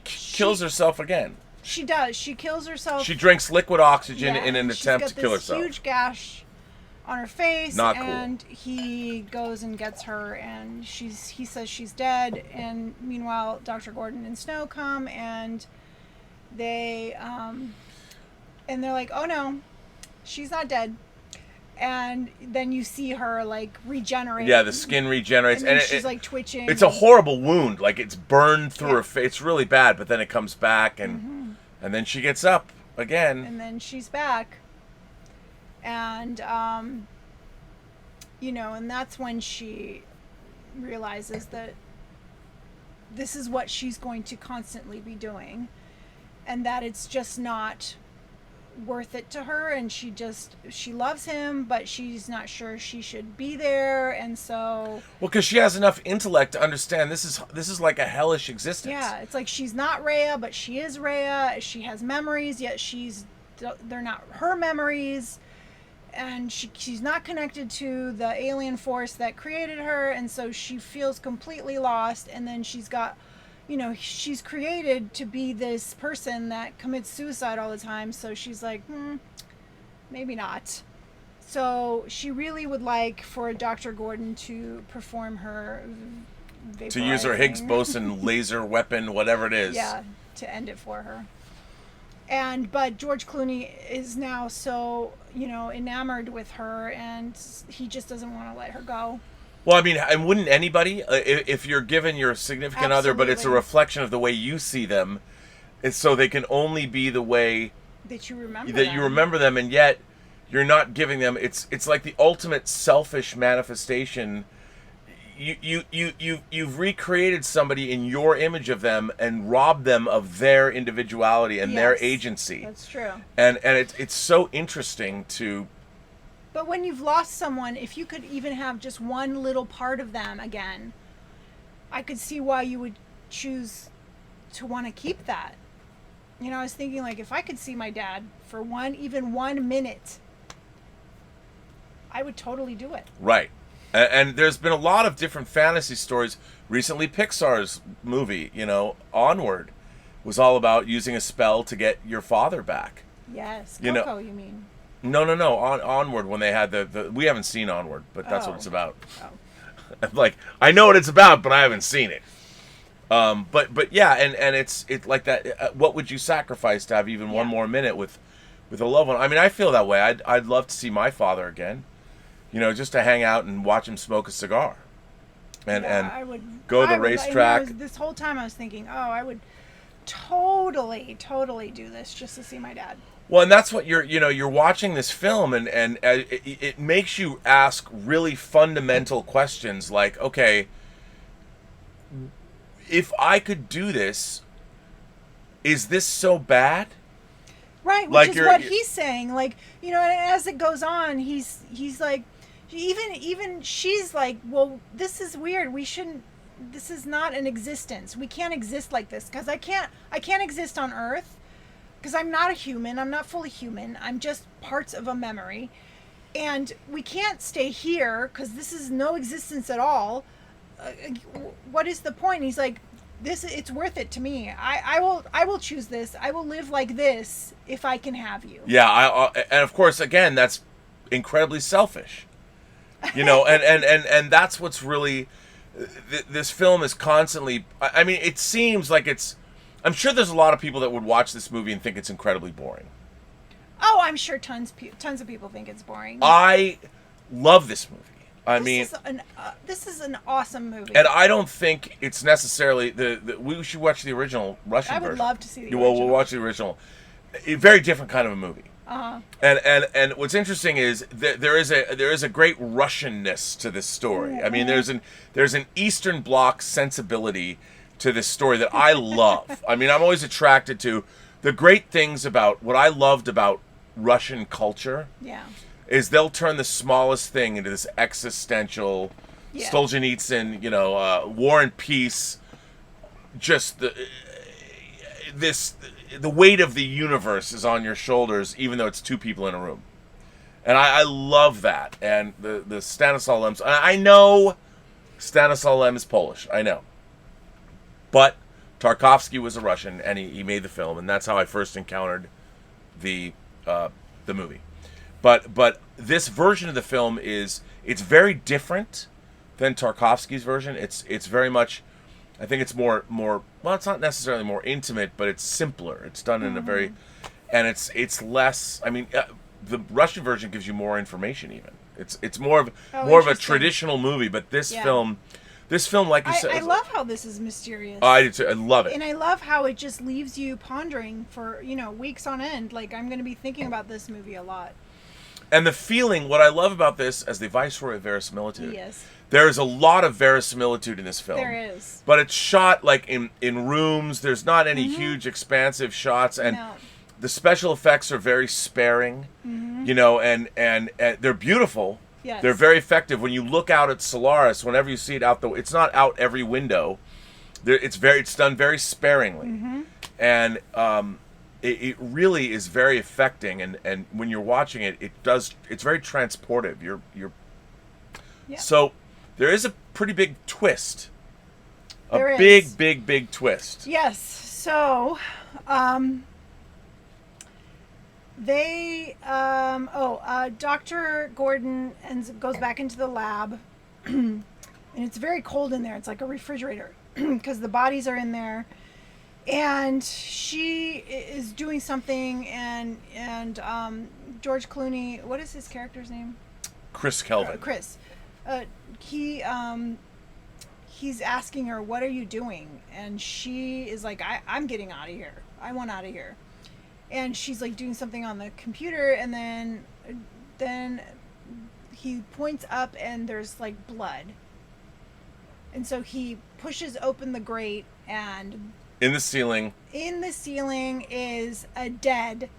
kills herself again. She does. She kills herself. She drinks liquid oxygen in an attempt to kill herself. Huge gash on her face. Not cool. And he goes and gets her, and he says she's dead. And meanwhile, Dr. Gordon and Snow come, and they and they're like, oh no, she's not dead. And then you see her like regenerate. Yeah, the skin regenerates, and she's like twitching. It's a horrible wound, like it's burned through her face. It's really bad, but then it comes back, and then she gets up again. And then she's back, and and that's when she realizes that this is what she's going to constantly be doing, and that it's just not worth it to her, and she loves him, but she's not sure she should be there, and so because she has enough intellect to understand this is like a hellish existence. yeah, it's like she's not Rhea, but she is Rhea. She has memories, yet they're not her memories, and she's not connected to the alien force that created her, and so she feels completely lost. And then she's got, she's created to be this person that commits suicide all the time, so she's like, maybe not. So she really would like for Dr. Gordon to perform her vaporizing. To use her Higgs boson laser weapon, whatever it is. Yeah, to end it for her. But George Clooney is now so, enamored with her, and he just doesn't want to let her go. Well, I mean, and wouldn't anybody, if you're given your significant other, but it's a reflection of the way you see them, it's so they can only be the way that you remember you remember them, and yet you're not giving them. It's like the ultimate selfish manifestation. You've recreated somebody in your image of them and robbed them of their individuality and their agency. That's true. And it's so interesting to. But when you've lost someone, if you could even have just one little part of them again, I could see why you would choose to want to keep that. I was thinking, like, if I could see my dad for even 1 minute, I would totally do it. Right. And there's been a lot of different fantasy stories. Recently, Pixar's movie, Onward, was all about using a spell to get your father back. Yes. Coco, you mean? No. Onward, when they had we haven't seen Onward, but that's what it's about. Oh. Like, I know what it's about, but I haven't seen it. But yeah, and it's like that. What would you sacrifice to have even one more minute with a loved one? I mean, I feel that way. I'd love to see my father again. Just to hang out and watch him smoke a cigar, and go to the racetrack. This whole time I was thinking, I would totally do this just to see my dad. Well, and that's what you're watching this film, and it makes you ask really fundamental questions like, okay, if I could do this, is this so bad? Right, which is what he's saying. Like, and as it goes on, he's like, even she's like, well, this is weird. This is not an existence. We can't exist like this, because I can't exist on Earth, because I'm not a human. I'm not fully human. I'm just parts of a memory. And we can't stay here, because this is no existence at all. What is the point? He's like, it's worth it to me. I will choose this. I will live like this if I can have you. Yeah, and of course, again, that's incredibly selfish. And that's what's really, this film is constantly, I mean, it seems like I'm sure there's a lot of people that would watch this movie and think it's incredibly boring. Oh, I'm sure tons of people think it's boring. I love this movie. This is an awesome movie. And I don't think it's necessarily, we should watch the original Russian version. I would love to see the original. We'll watch the original. A very different kind of a movie. Uh-huh. And what's interesting is that there is a great Russianness to this story. Mm-hmm. I mean, there's an Eastern Bloc sensibility to this story that I love. I mean, I'm always attracted to the great things about what I loved about Russian culture. Yeah. Is they'll turn the smallest thing into this existential, Solzhenitsyn, War and Peace, just the weight of the universe is on your shoulders, even though it's two people in a room. And I love that. And the Stanislaw Lem's, I know Stanislaw Lem is Polish, I know. But Tarkovsky was a Russian, and he made the film, and that's how I first encountered the movie. But this version of the film it's very different than Tarkovsky's version. It's very much, I think it's more well, it's not necessarily more intimate, but it's simpler. It's done in a very, and it's less. I mean, the Russian version gives you more information. Even it's more of a traditional movie. But this film, like you said, I love how this is mysterious. I do too. I love it, and I love how it just leaves you pondering for weeks on end. Like, I'm going to be thinking about this movie a lot. And the feeling, what I love about this, as the Viceroy of Verisimilitude, yes, there is a lot of verisimilitude in this film. There is. But it's shot like in rooms. There's not any huge expansive shots, and The special effects are very sparing, you know, and they're beautiful. Yes. They're very effective. When you look out at Solaris, whenever you see it out it's not out every window. It's done very sparingly, and it really is very affecting. And when you're watching it, it's very transportive. You're Yeah. So there is a pretty big twist. There big, is. big twist. Yes. So, Dr. Gordon goes back into the lab, and it's very cold in there. It's like a refrigerator because the bodies are in there, and she is doing something, and George Clooney, what is his character's name? Chris Kelvin. Chris. He's asking her, "What are you doing?" And she is like, I'm getting out of here. I want out of here. And she's like doing something on the computer, and then he points up and there's like blood. And so he pushes open the grate, and in the ceiling is a dead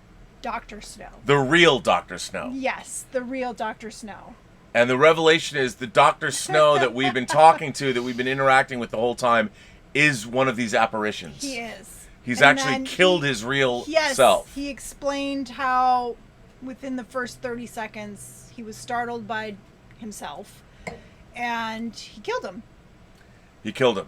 Dr. Snow. The real Dr. Snow. Yes, the real Dr. Snow. And the revelation is the Dr. Snow that we've been talking to, that we've been interacting with the whole time, is one of these apparitions. He is. He's actually killed his real self. He explained how within the first 30 seconds he was startled by himself, and he killed him. He killed him.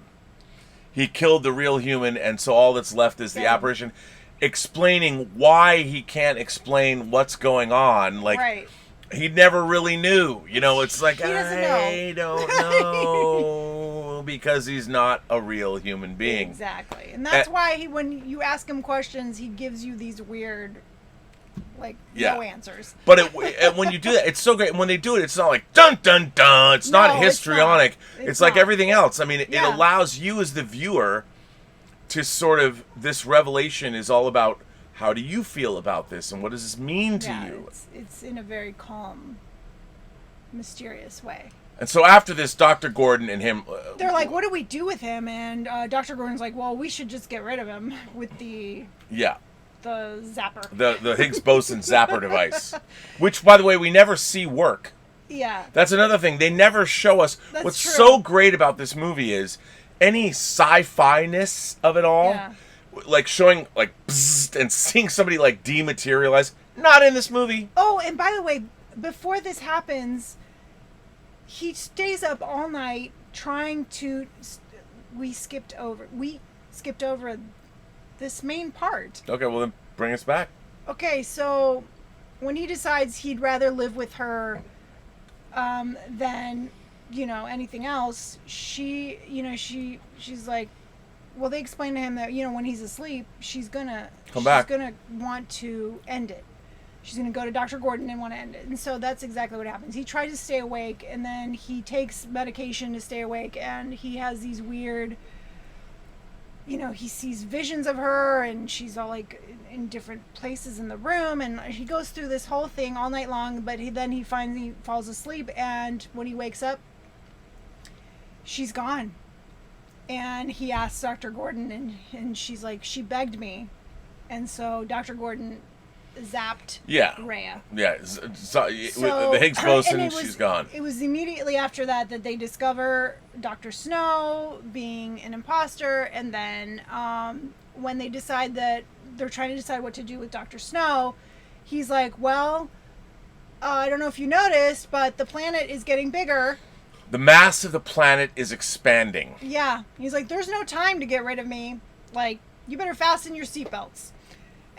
He killed the real human, and so all that's left is the apparition, explaining why he can't explain what's going on. Like, right. He never really knew. You know, it's like, I don't know, because he's not a real human being. Exactly. And that's why when you ask him questions, he gives you these weird, no answers. But when you do that, it's so great. And when they do it, it's not like, dun, dun, dun. It's not histrionic. It's like everything else. I mean, it allows you as the viewer to sort of, this revelation is all about, how do you feel about this, and what does this mean to you? It's in a very calm, mysterious way. And so after this, Dr. Gordon and him... they're like, what do we do with him? And Dr. Gordon's like, well, we should just get rid of him with the zapper. The Higgs boson zapper device. Which, by the way, we never see work. Yeah. That's another thing. They never show us... What's true. So great about this movie is any sci-fi-ness of it all... Yeah. Like showing like bzzzt, and seeing somebody like dematerialize, not in this movie. Oh, and by the way, before this happens, he stays up all night trying to. We skipped over this main part. Okay, well then bring us back. Okay, so when he decides he'd rather live with her than anything else, she's like. Well, they explain to him that, when he's asleep, she's gonna want to end it. She's gonna go to Dr. Gordon and want to end it. And so that's exactly what happens. He tries to stay awake, and then he takes medication to stay awake, and he has these weird, he sees visions of her, and she's all like in different places in the room, and he goes through this whole thing all night long, but he finally falls asleep, and when he wakes up, she's gone. And he asks Dr. Gordon, and she's like, she begged me. And so Dr. Gordon zapped Rhea. Yeah, with the Higgs boson, she's gone. It was immediately after that they discover Dr. Snow being an imposter, and then when they decide that they're trying to decide what to do with Dr. Snow, he's like, well, I don't know if you noticed, but the planet is getting bigger. The mass of the planet is expanding. Yeah. He's like, there's no time to get rid of me. Like, you better fasten your seatbelts.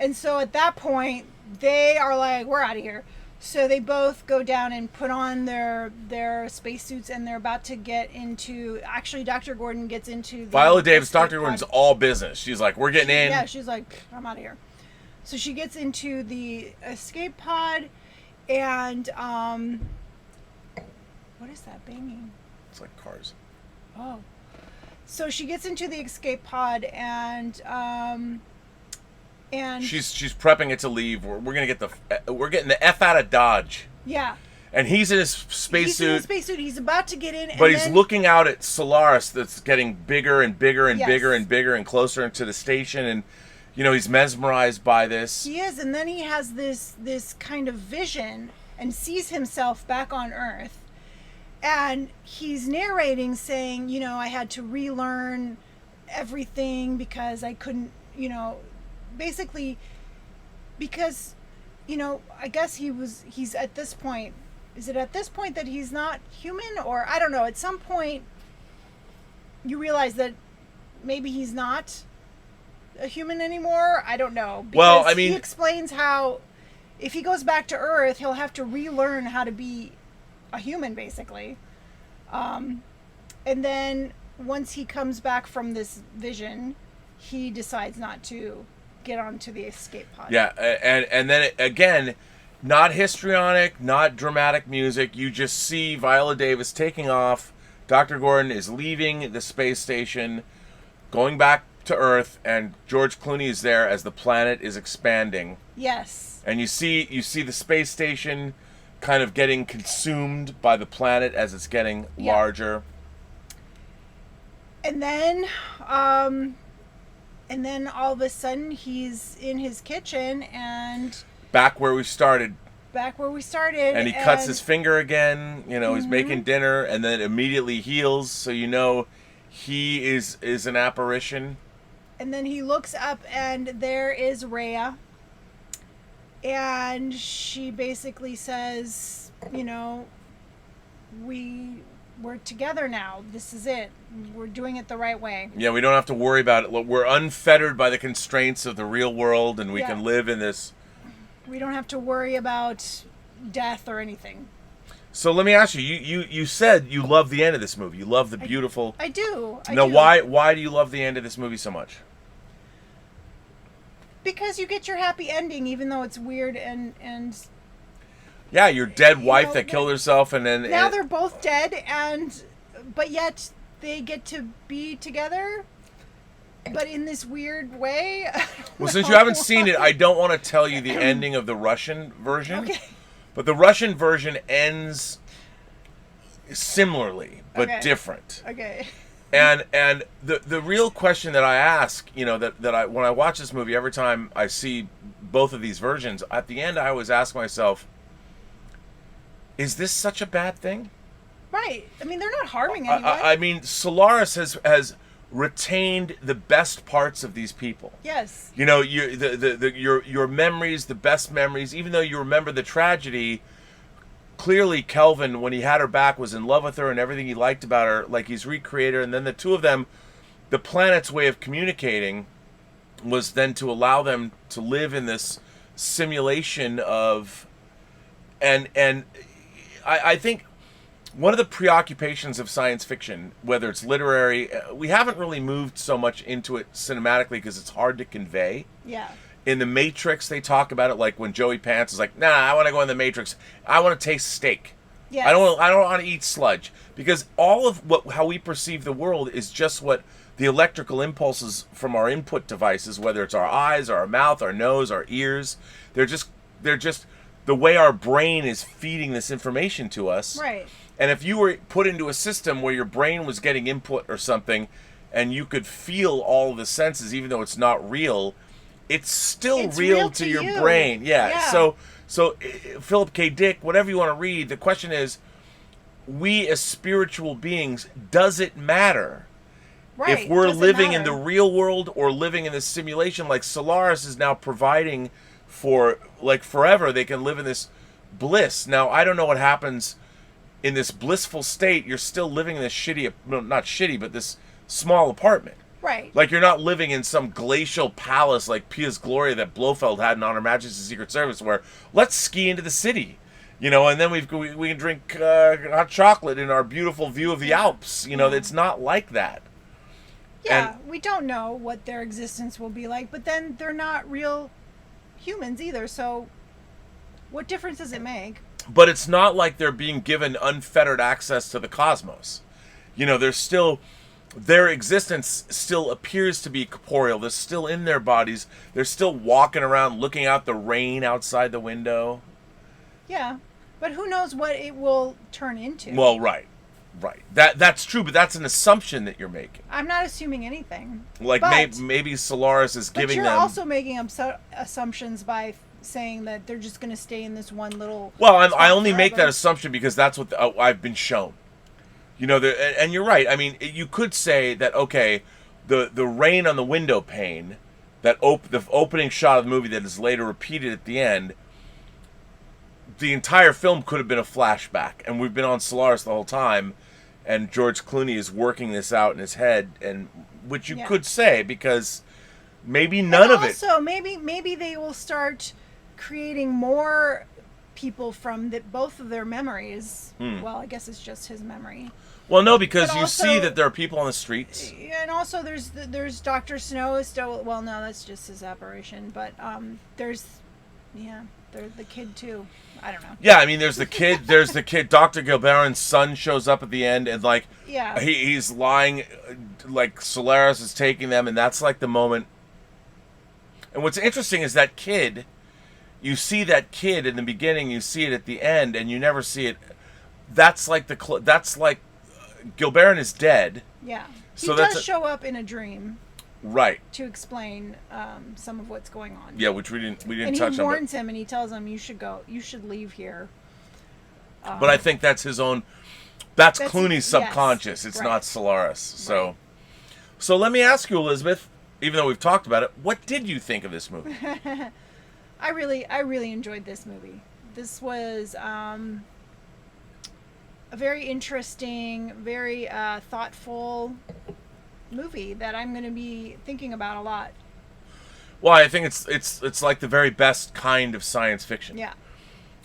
And so at that point, they are like, we're out of here. So they both go down and put on their spacesuits, and they're about to get into... Actually, Dr. Gordon gets into... Viola Davis, Dr. Gordon's all business. She's like, we're getting in. Yeah, she's like, I'm out of here. So she gets into the escape pod, and... what is that banging? It's like cars. Oh. So she gets into the escape pod, and she's prepping it to leave. We're getting the F out of Dodge. Yeah. And he's in his spacesuit. He's about to get in, but he's looking out at Solaris, that's getting bigger and bigger and bigger and bigger and closer into the station, He's mesmerized by this. He is, and then he has this kind of vision and sees himself back on Earth. And he's narrating saying, I had to relearn everything because I couldn't, basically because, I guess he's at this point. Is it at this point that he's not human? Or I don't know. At some point, you realize that maybe he's not a human anymore. I don't know. Because he explains how if he goes back to Earth, he'll have to relearn how to be a human, basically. And then once he comes back from this vision, he decides not to get onto the escape pod. Yeah, and then again, not histrionic, not dramatic music. You just see Viola Davis taking off. Dr. Gordon is leaving the space station, going back to Earth, and George Clooney is there as the planet is expanding. Yes. And you see the space station kind of getting consumed by the planet as it's getting larger. And then all of a sudden he's in his kitchen and back where we started. And he cuts his finger again. He's making dinner and then immediately heals. So he is an apparition. And then he looks up and there is Rhea. And she basically says, we're together now. This is it. We're doing it the right way. Yeah, we don't have to worry about it. We're unfettered by the constraints of the real world, and we can live in this. We don't have to worry about death or anything. So let me ask you. You said you love the end of this movie. You love the beautiful. I do. Why do you love the end of this movie so much? Because you get your happy ending, even though it's weird and yeah, your dead wife that killed herself, and then now they're both dead, but yet they get to be together, but in this weird way. Well, since you haven't seen it, I don't want to tell you the ending of the Russian version. Okay. But the Russian version ends similarly, but different. Okay. And the real question that I ask, that I when I watch this movie, every time I see both of these versions, at the end I always ask myself, is this such a bad thing? Right. I mean, they're not harming anyone. I mean, Solaris has retained the best parts of these people. Yes. Your memories, the best memories, even though you remember the tragedy. Clearly, Kelvin, when he had her back, was in love with her and everything he liked about her, like he's recreated her. And then the two of them, the planet's way of communicating was then to allow them to live in this simulation of, and I think one of the preoccupations of science fiction, whether it's literary, we haven't really moved so much into it cinematically because it's hard to convey. Yeah. In The Matrix, they talk about it like when Joey Pants is like, nah, I want to go in The Matrix. I want to taste steak. Yes. I don't want to eat sludge. Because all of how we perceive the world is just what the electrical impulses from our input devices, whether it's our eyes, or our mouth, our nose, our ears, they're just the way our brain is feeding this information to us. Right. And if you were put into a system where your brain was getting input or something, and you could feel all of the senses, even though it's not real, it's still real to your brain. Yeah. So Philip K. Dick, whatever you want to read, the question is, we as spiritual beings, does it matter? Right. If we're living in the real world or living in this simulation, like Solaris is now providing for, like, forever, they can live in this bliss. Now, I don't know what happens in this blissful state. You're still living in this not shitty, but this small apartment. Right. Like, you're not living in some glacial palace like Pia's Gloria that Blofeld had in On Her Majesty's Secret Service, where let's ski into the city, and then we can drink hot chocolate in our beautiful view of the Alps. It's not like that. Yeah, we don't know what their existence will be like, but then they're not real humans either, so what difference does it make? But it's not like they're being given unfettered access to the cosmos. There's still... Their existence still appears to be corporeal. They're still in their bodies. They're still walking around looking out the rain outside the window. Yeah, but who knows what it will turn into. Well, right. Right. That's true, but that's an assumption that you're making. I'm not assuming anything. Like maybe Solaris is giving them. But you're also making assumptions by saying that they're just going to stay in this one little. Well, I only forever. make that assumption because that's what I've been shown. You know, and you're right. I mean, you could say that okay, the rain on the window pane, the opening shot of the movie that is later repeated at the end. The entire film could have been a flashback, and we've been on Solaris the whole time, and George Clooney is working this out in his head, and which you could say because maybe none of it. Also, maybe they will start creating more people from both of their memories. Well, I guess it's just his memory. Well, no, because But you also- see that there are people on the streets. And also, there's Dr. Snow is still. Well, no, that's just his apparition. But there's the kid too. I don't know. Yeah, I mean, there's the kid. There's the kid. Dr. Gilbert's son shows up at the end, and like, Yeah. he's lying, like Solaris is taking them, and that's like the moment. And what's interesting is that kid. You see that kid in the beginning. You see it at the end, and you never see it. That's like Gilbert is dead. Yeah. He So does show up in a dream Right. to explain some of what's going on. Yeah, which we didn't And touch he on. warns him, and he tells him, "You should leave here." But I think that's his own. That's Clooney's yes, subconscious. It's right. not Solaris. So let me ask you, Elizabeth. Even though we've talked about it, what did you think of this movie? I really enjoyed this movie. This was a very interesting, very thoughtful movie that I'm going to be thinking about a lot. Well, I think it's like the very best kind of science fiction. Yeah.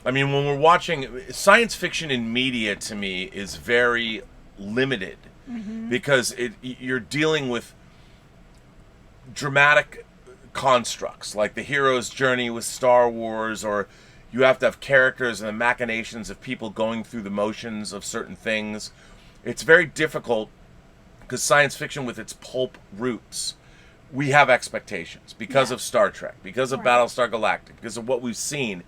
I mean, when we're watching science fiction in media, to me is very limited because you're dealing with dramatic constructs like the hero's journey with Star Wars, or you have to have characters and the machinations of people going through the motions of certain things. It's very difficult because science fiction, with its pulp roots, we have expectations because of Star Trek, because of Right. Battlestar Galactica, because of what we've seen.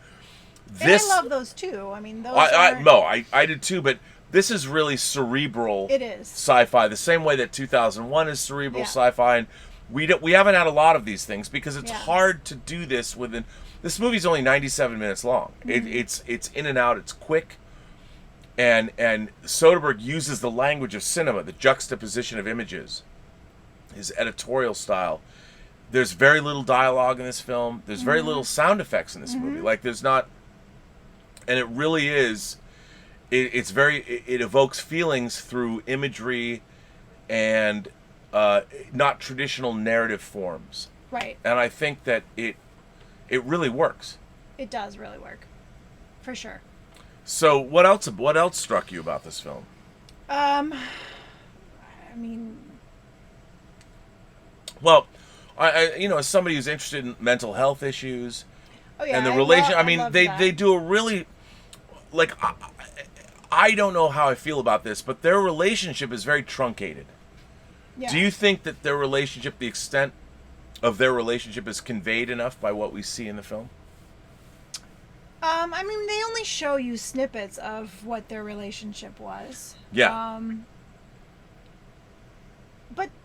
And I love those too. I mean, those I did too, but this is really cerebral. It is. Sci-fi, the same way that 2001 is cerebral Yeah. sci-fi, and we haven't had a lot of these things because it's Yeah. hard to do this within. This movie's only 97 minutes long. It's in and out. It's quick, and Soderbergh uses the language of cinema, the juxtaposition of images, his editorial style. There's very little dialogue in this film. There's very little sound effects in this movie. Like there's not, and it really is. It evokes feelings through imagery, and not traditional narrative forms. Right. And I think that it really works. It does really work, for sure. So what else struck you about this film? I mean, Well, I as somebody who's interested in mental health issues oh yeah, and the I relation, love they that. do a really, like, I don't know how I feel about this, but their relationship is very truncated. Yeah. Do you think that their relationship, the extent of their relationship, is conveyed enough by what we see in the film? I mean, they only show you snippets of what their relationship was. Yeah.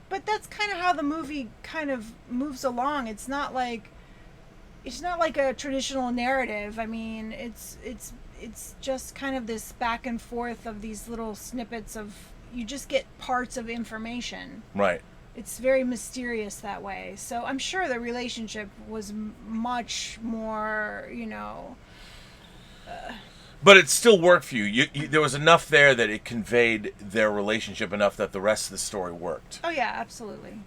But that's kind of how the movie kind of moves along. It's not like a traditional narrative. I mean, it's just kind of this back and forth of these little snippets of, you just get parts of information. Right. It's very mysterious that way. So I'm sure the relationship was much more, But it still worked for you. There was enough there that it conveyed their relationship enough that the rest of the story worked. Oh yeah, absolutely.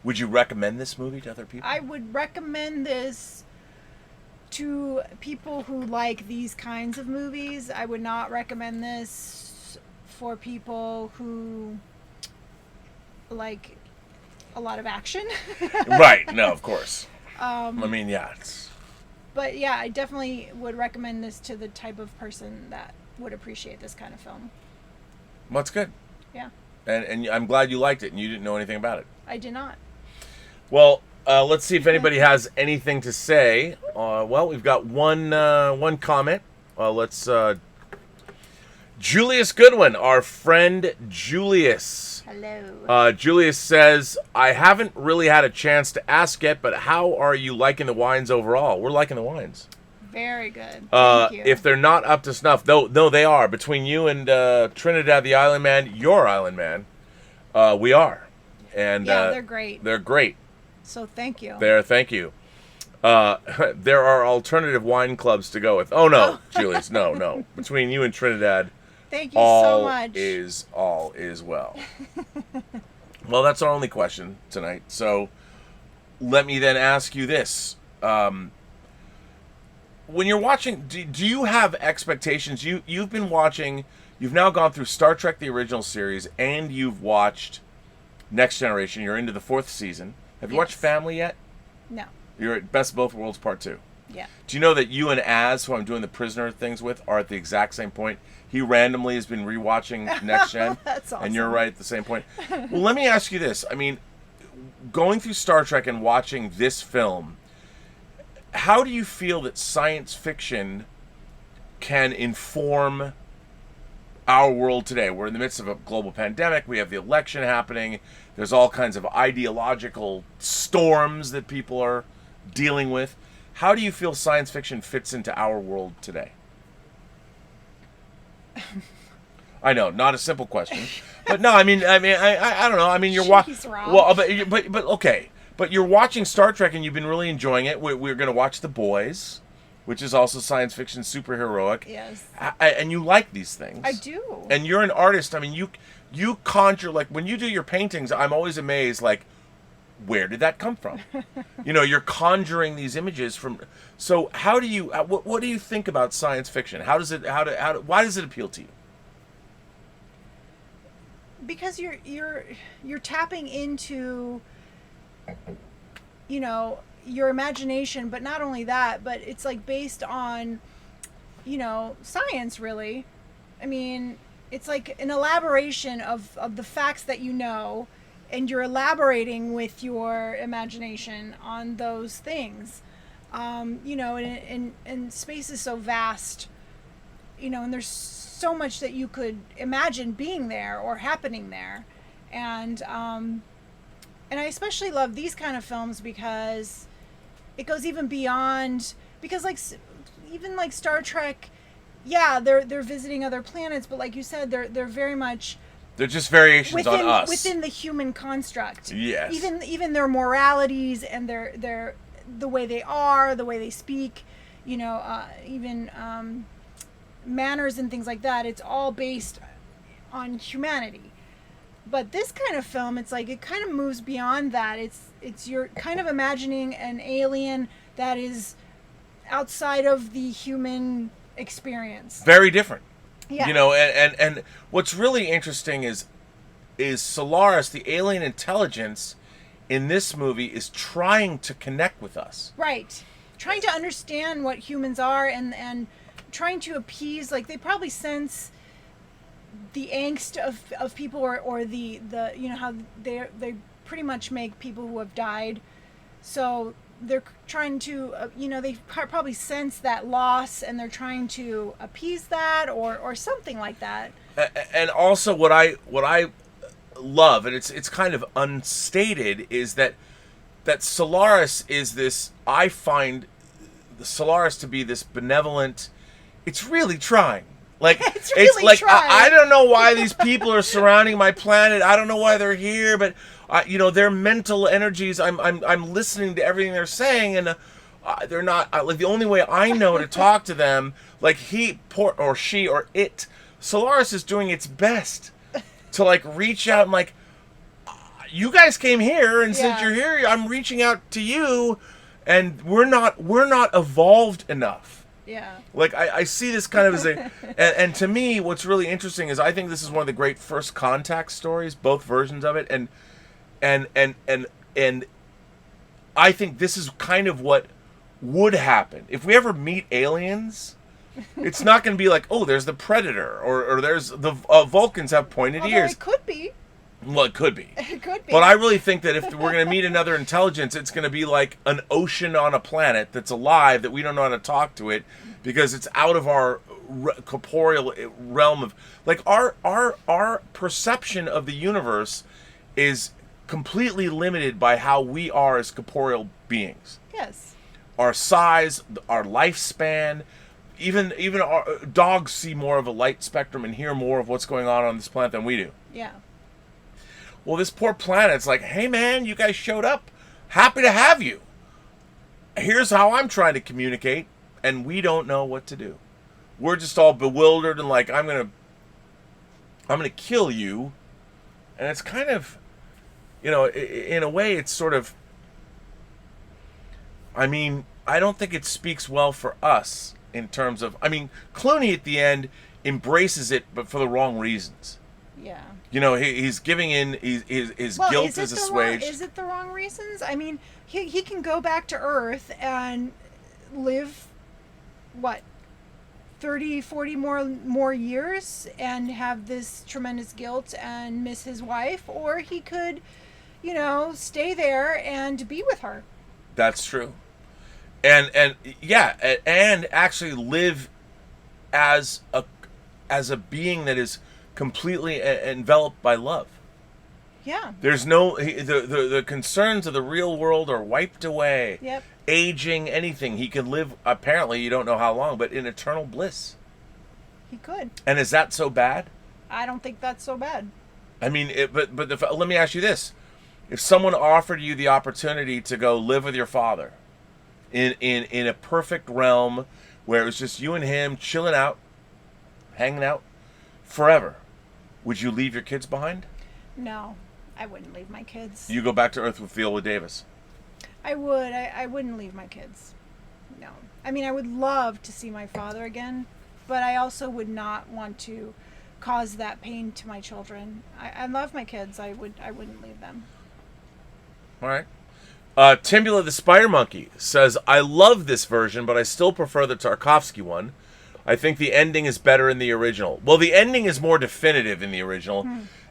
Would you recommend this movie to other people? I would recommend this to people who like these kinds of movies. I would not recommend this for people who like a lot of action. Right. No, of course. I mean, yeah. But yeah, I definitely would recommend this to the type of person that would appreciate this kind of film. Well, that's good. Yeah, And I'm glad you liked it and you didn't know anything about it. I did not. Well, let's see if anybody has anything to say. Well, we've got one comment. Let's. Julius Goodwin, our friend Julius. Hello. Julius says, I haven't really had a chance to ask yet, but how are you liking the wines overall? We're liking the wines. Very good. Thank you. If they're not up to snuff, no, they are. Between you and Trinidad the Island Man, your Island Man, we are. And yeah, they're great. They're great. So thank you. Thank you. There are alternative wine clubs to go with. Oh, no, Julius, no. Between you and Trinidad, thank you so much. All is well. Well, that's our only question tonight. So let me then ask you this. When you're watching, do you have expectations? You've been watching, you've now gone through Star Trek, the original series, and you've watched Next Generation. You're into the 4th season. Have you watched Family yet? No. You're at Best of Both Worlds Part 2. Yeah. Do you know that you and Az, who I'm doing the prisoner things with, are at the exact same point? He randomly has been rewatching Next Gen. That's awesome. And you're right at the same point. Well, let me ask you this. I mean, going through Star Trek and watching this film, how do you feel that science fiction can inform our world today? We're in the midst of a global pandemic. We have the election happening. There's all kinds of ideological storms that people are dealing with. How do you feel science fiction fits into our world today? I know, not a simple question, but no, I mean, I don't know. I mean, you're watching. Well, but okay. But you're watching Star Trek and you've been really enjoying it. We're going to watch The Boys, which is also science fiction, superheroic. Yes. And you like these things. I do. And you're an artist. I mean, you conjure, like, when you do your paintings, I'm always amazed, like, where did that come from? You're conjuring these images from. So how do you, what do you think about science fiction? Why does it appeal to you? Because you're tapping into, your imagination, but not only that, but it's like based on, science, really. I mean, it's like an elaboration of the facts that you know, and you're elaborating with your imagination on those things. And space is so vast, and there's so much that you could imagine being there or happening there. And I especially love these kind of films because it goes even beyond, because even like Star Trek, yeah, they're visiting other planets, but like you said, they're very much, they're just variations on us within the human construct. Yes. Even their moralities and their the way they are, the way they speak, even manners and things like that. It's all based on humanity. But this kind of film, it's like it kind of moves beyond that. It's you're kind of imagining an alien that is outside of the human experience. Very different. Yeah. And what's really interesting is Solaris, the alien intelligence in this movie, is trying to connect with us. Right. Trying to understand what humans are and trying to appease, like they probably sense the angst of people or the how they pretty much make people who have died, so they're trying to they probably sense that loss and they're trying to appease that or something like that. And also what I love, and it's kind of unstated, is that Solaris is this, I find the Solaris to be this benevolent, it's really trying. Like it's like I don't know why these people are surrounding my planet. I don't know why they're here, but their mental energies. I'm listening to everything they're saying, and they're not like the only way I know to talk to them. Like she or it, Solaris is doing its best to like reach out and like, you guys came here, and since you're here, I'm reaching out to you, and we're not evolved enough. Yeah. Like I see this kind of as a, and to me, what's really interesting is I think this is one of the great first contact stories, both versions of it, and I think this is kind of what would happen if we ever meet aliens. It's not going to be like, oh, there's the Predator, or there's the Vulcans have pointed ears. It could be. Well, it could be. It could be. But I really think that if we're going to meet another intelligence, it's going to be like an ocean on a planet that's alive that we don't know how to talk to it because it's out of our corporeal realm of, like, our perception of the universe is completely limited by how we are as corporeal beings. Yes. Our size, our lifespan, even our dogs see more of a light spectrum and hear more of what's going on this planet than we do. Yeah. Well, this poor planet's like, hey man, you guys showed up. Happy to have you. Here's how I'm trying to communicate, and we don't know what to do. We're just all bewildered and like, I'm gonna kill you. And it's kind of, in a way, it's sort of, I mean, I don't think it speaks well for us in terms of, I mean, Clooney at the end embraces it, but for the wrong reasons. Yeah. He's giving in, his guilt is assuaged. Is it the wrong reasons? I mean, he can go back to Earth and live, 30, 40 more years and have this tremendous guilt and miss his wife, or he could, stay there and be with her. That's true. And yeah, and actually live as a being that is completely enveloped by love. Yeah. There's no the concerns of the real world are wiped away. Yep. Aging, anything. He can live, apparently, you don't know how long, but in eternal bliss. He could. And is that so bad? I don't think that's so bad. I mean, let me ask you this. If someone offered you the opportunity to go live with your father in a perfect realm where it was just you and him chilling out, hanging out forever, would you leave your kids behind? No, I wouldn't leave my kids. You go back to Earth with Viola Davis. I would. I wouldn't leave my kids. No. I mean, I would love to see my father again, but I also would not want to cause that pain to my children. I love my kids. I wouldn't leave them. All right. Timbula the Spider Monkey says, I love this version, but I still prefer the Tarkovsky one. I think the ending is better in the original. Well, the ending is more definitive in the original,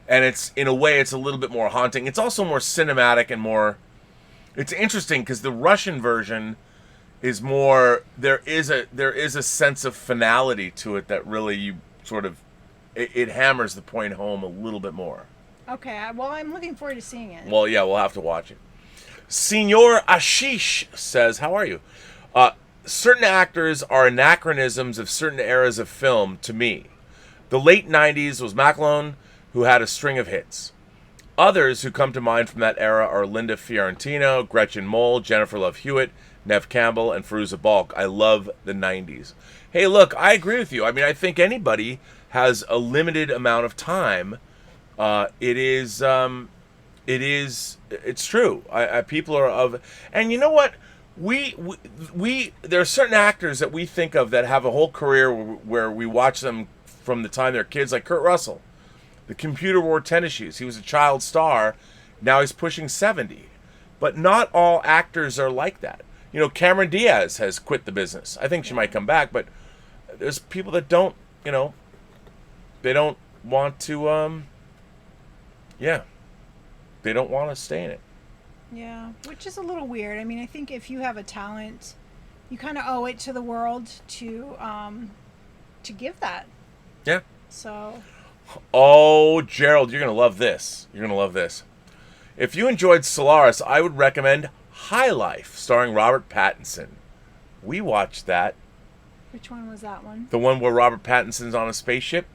and it's, in a way, it's a little bit more haunting. It's also more cinematic and more... It's interesting because the Russian version is more... There is a sense of finality to it that really you sort of... It hammers the point home a little bit more. Okay, well, I'm looking forward to seeing it. Well, yeah, we'll have to watch it. Senor Ashish says, how are you? Certain actors are anachronisms of certain eras of film to me. The late 90s was McClone, who had a string of hits. Others who come to mind from that era are Linda Fiorentino, Gretchen Mol, Jennifer Love Hewitt, Neve Campbell, and Fairuza Balk. I love the 90s. Hey, look, I agree with you. I mean, I think anybody has a limited amount of time. It's true. People are of, and you know what? We there are certain actors that we think of that have a whole career where we watch them from the time they're kids, like Kurt Russell. The computer wore tennis shoes. He was a child star. Now he's pushing 70. But not all actors are like that. Cameron Diaz has quit the business. I think she might come back, but there's people that don't, they don't want to, they don't want to stay in it. Yeah, which is a little weird. I mean, I think if you have a talent, you kind of owe it to the world to give that. Yeah. So. Oh, Gerald, you're going to love this. You're going to love this. If you enjoyed Solaris, I would recommend High Life, starring Robert Pattinson. We watched that. Which one was that one? The one where Robert Pattinson's on a spaceship.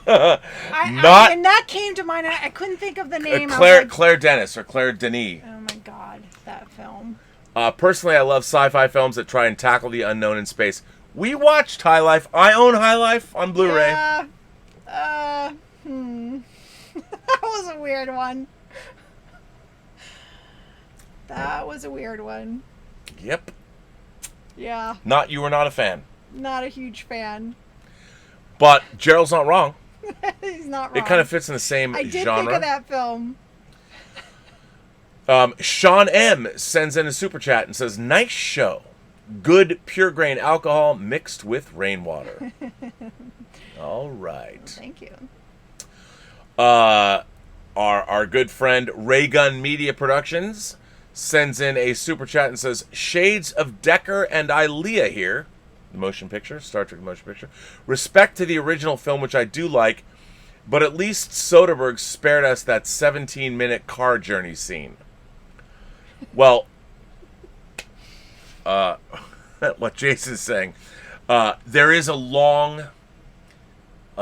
And that came to mind. I couldn't think of the name. Claire Denis or Claire Denis. Oh my God, that film. Personally, I love sci-fi films that try and tackle the unknown in space. We watched High Life. I own High Life on Blu-ray. Yeah. That was a weird one. That was a weird one. Yep. Yeah. You were not a fan. Not a huge fan. But Gerald's not wrong. He's not wrong. It kind of fits in the same genre. I did think of that film. Sean M. sends in a super chat and says, nice show. Good pure grain alcohol mixed with rainwater. All right. Thank you. Our good friend Raygun Media Productions sends in a super chat and says, shades of Decker and Ilea here. the motion picture, Star Trek the motion picture. Respect to the original film, which I do like, but at least Soderbergh spared us that 17-minute car journey scene. Well, what Jason's saying, there is a long,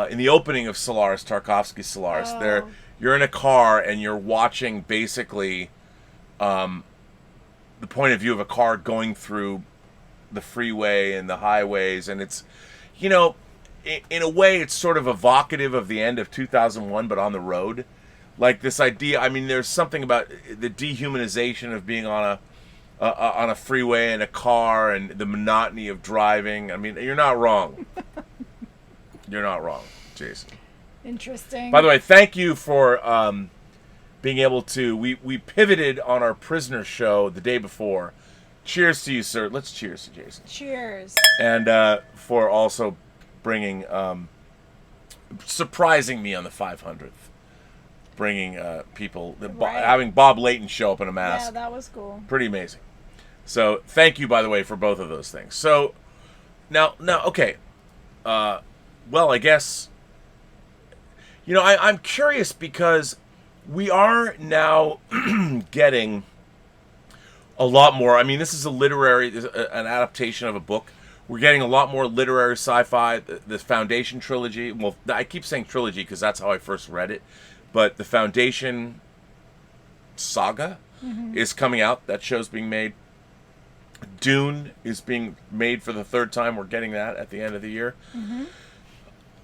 in the opening of Solaris, Tarkovsky's Solaris, you're in a car and you're watching basically the point of view of a car going through the freeway and the highways, and it's, in a way it's sort of evocative of the end of 2001, but on the road. Like this idea, I mean, there's something about the dehumanization of being on a freeway in a car and the monotony of driving. I mean, you're not wrong. You're not wrong, Jason. Interesting. By the way, thank you for being able to... We pivoted on our prisoner show the day before. Cheers to you, sir. Let's cheers to Jason. Cheers. And for also bringing... surprising me on the 500th. Bringing people... having Bob Layton show up in a mask. Yeah, that was cool. Pretty amazing. So, thank you, by the way, for both of those things. So, now, okay. Well, I guess... I'm curious because we are now getting a lot more. I mean, this is an adaptation of a book. We're getting a lot more literary sci-fi. The Foundation trilogy. Well, I keep saying trilogy because that's how I first read it. But the Foundation saga is coming out. That show's being made. Dune is being made for the third time. We're getting that at the end of the year.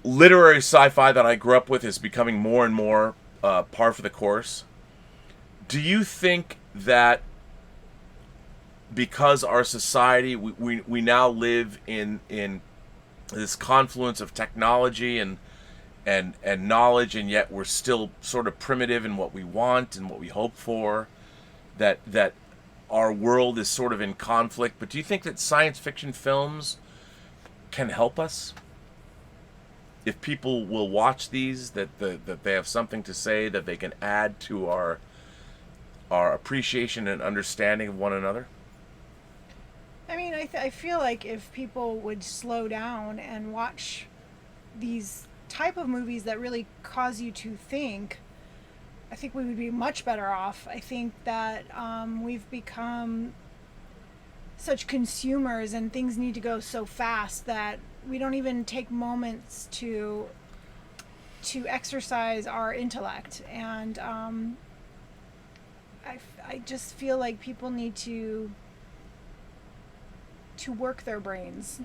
Literary sci-fi that I grew up with is becoming more and more par for the course. Do you think that because our society, we now live in this confluence of technology and knowledge, and yet we're still sort of primitive in what we want and what we hope for, that our world is sort of in conflict? But do you think that science fiction films can help us? If people will watch these, that they have something to say, that they can add to our appreciation and understanding of one another? I mean, I feel like if people would slow down and watch these type of movies that really cause you to think, I think we would be much better off. I think that we've become such consumers and things need to go so fast that we don't even take moments to exercise our intellect. And I just feel like people need to work their brains.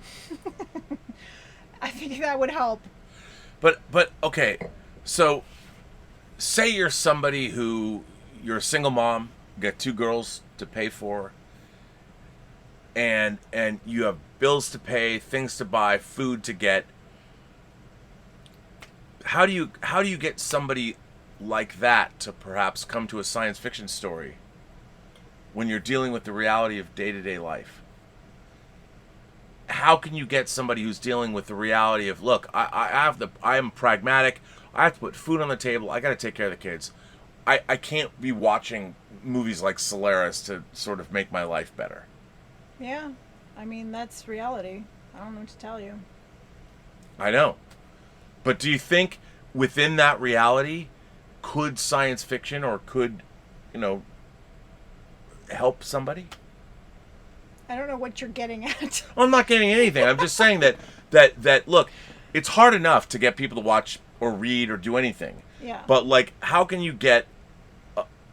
I think that would help. But okay, so say you're somebody you're a single mom, you got 2 girls to pay for, and you have bills to pay, things to buy, food to get. How do you get somebody like that to perhaps come to a science fiction story when you're dealing with the reality of day-to-day life? How can you get somebody who's dealing with the reality of, look, I am pragmatic, I have to put food on the table, I got to take care of the kids. I can't be watching movies like Solaris to sort of make my life better. Yeah, I mean, that's reality. I don't know what to tell you. I know. But do you think within that reality, could science fiction or could, help somebody? I don't know what you're getting at. Well, I'm not getting anything. I'm just saying that look, it's hard enough to get people to watch or read or do anything. Yeah. But, how can you get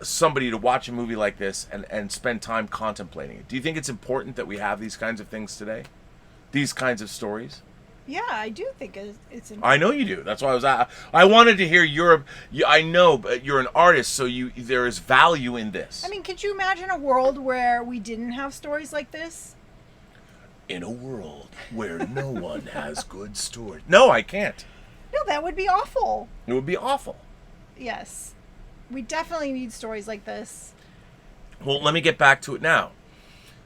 somebody to watch a movie like this and spend time contemplating it? Do you think it's important that we have these kinds of things today? These kinds of stories? Yeah, I do think it's important. I know you do. That's why I wanted to hear I know, but you're an artist, so there is value in this. I mean, could you imagine a world where we didn't have stories like this? In a world where no one has good stories. No, I can't. No, that would be awful. It would be awful. Yes. We definitely need stories like this. Well, let me get back to it now.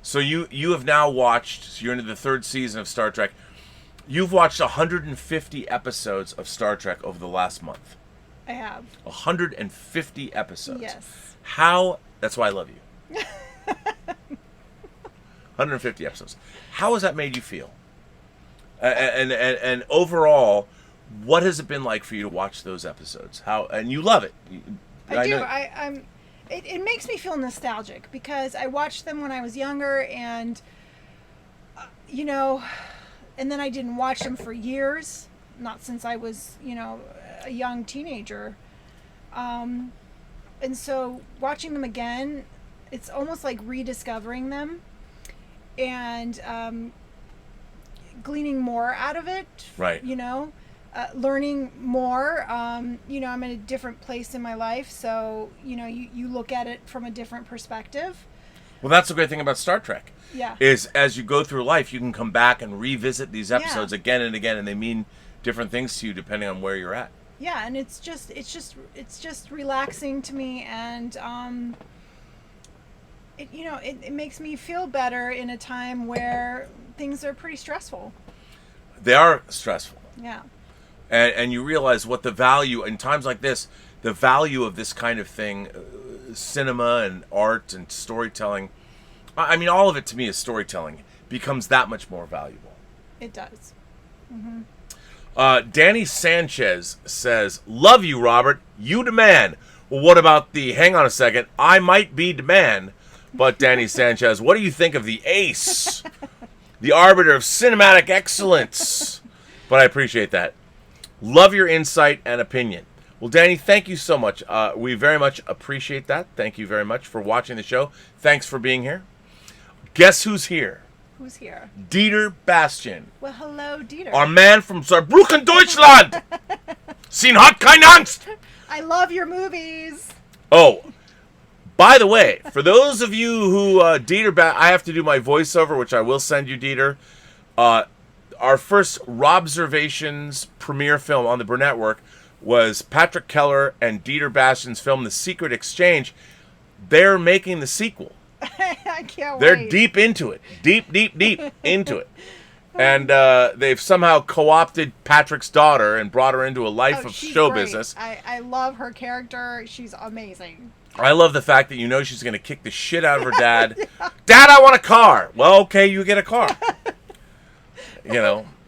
So you have now watched, so you're into the 3rd season of Star Trek. You've watched 150 episodes of Star Trek over the last month. I have. 150 episodes. Yes. That's why I love you. 150 episodes. How has that made you feel? And overall, what has it been like for you to watch those episodes? How, and you love it. I do. know- I'm. It makes me feel nostalgic because I watched them when I was younger, and you know, and then I didn't watch them for years, not since I was, a young teenager. And so watching them again, it's almost like rediscovering them and gleaning more out of it. Right. Learning more. I'm in a different place in my life, so, you look at it from a different perspective. Well, that's the great thing about Star Trek. Yeah. Is as you go through life, you can come back and revisit these episodes again and again, and they mean different things to you depending on where you're at. Yeah, and it's just relaxing to me, and it makes me feel better in a time where things are pretty stressful. They are stressful. Yeah. And you realize what the value, in times like this, the value of this kind of thing, cinema and art and storytelling, I mean, all of it to me is storytelling, becomes that much more valuable. It does. Mm-hmm. Danny Sanchez says, "Love you, Robert. You the man." Well, what about hang on a second, I might be the man, but Danny Sanchez, what do you think of the ace? The arbiter of cinematic excellence. But I appreciate that. Love your insight and opinion. Well, Danny, thank you so much. We very much appreciate that. Thank you very much for watching the show. Thanks for being here. Guess who's here? Who's here? Dieter Bastian. Well, hello, Dieter. Our man from Saarbrücken, Deutschland. Seen hat keine Angst. I love your movies. Oh, by the way, for those of you who, I have to do my voiceover, which I will send you, Dieter. Our first Robservations premiere film on the Burnettwork was Patrick Keller and Dieter Bastian's film, The Secret Exchange. They're making the sequel. I can't wait. They're deep into it. Deep into it. And they've somehow co-opted Patrick's daughter and brought her into a life of show great. business. I love her character. She's amazing. I love the fact that she's going to kick the shit out of her dad. Yeah. Dad, I want a car. Well, okay, you get a car.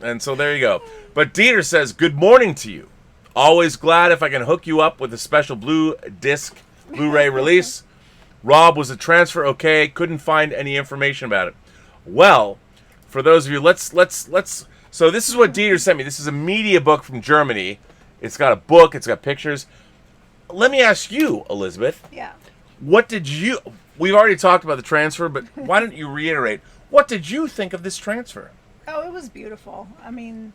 And so there you go. But Dieter says, "Good morning to you. Always glad if I can hook you up with a special Blu-ray release. Rob, was a transfer okay? Couldn't find any information about it." Well, for those of you, let's. So this is what Dieter sent me. This is a media book from Germany. It's got a book. It's got pictures. Let me ask you, Elizabeth. Yeah. We've already talked about the transfer, but why don't you reiterate? What did you think of this transfer? Oh, it was beautiful. I mean,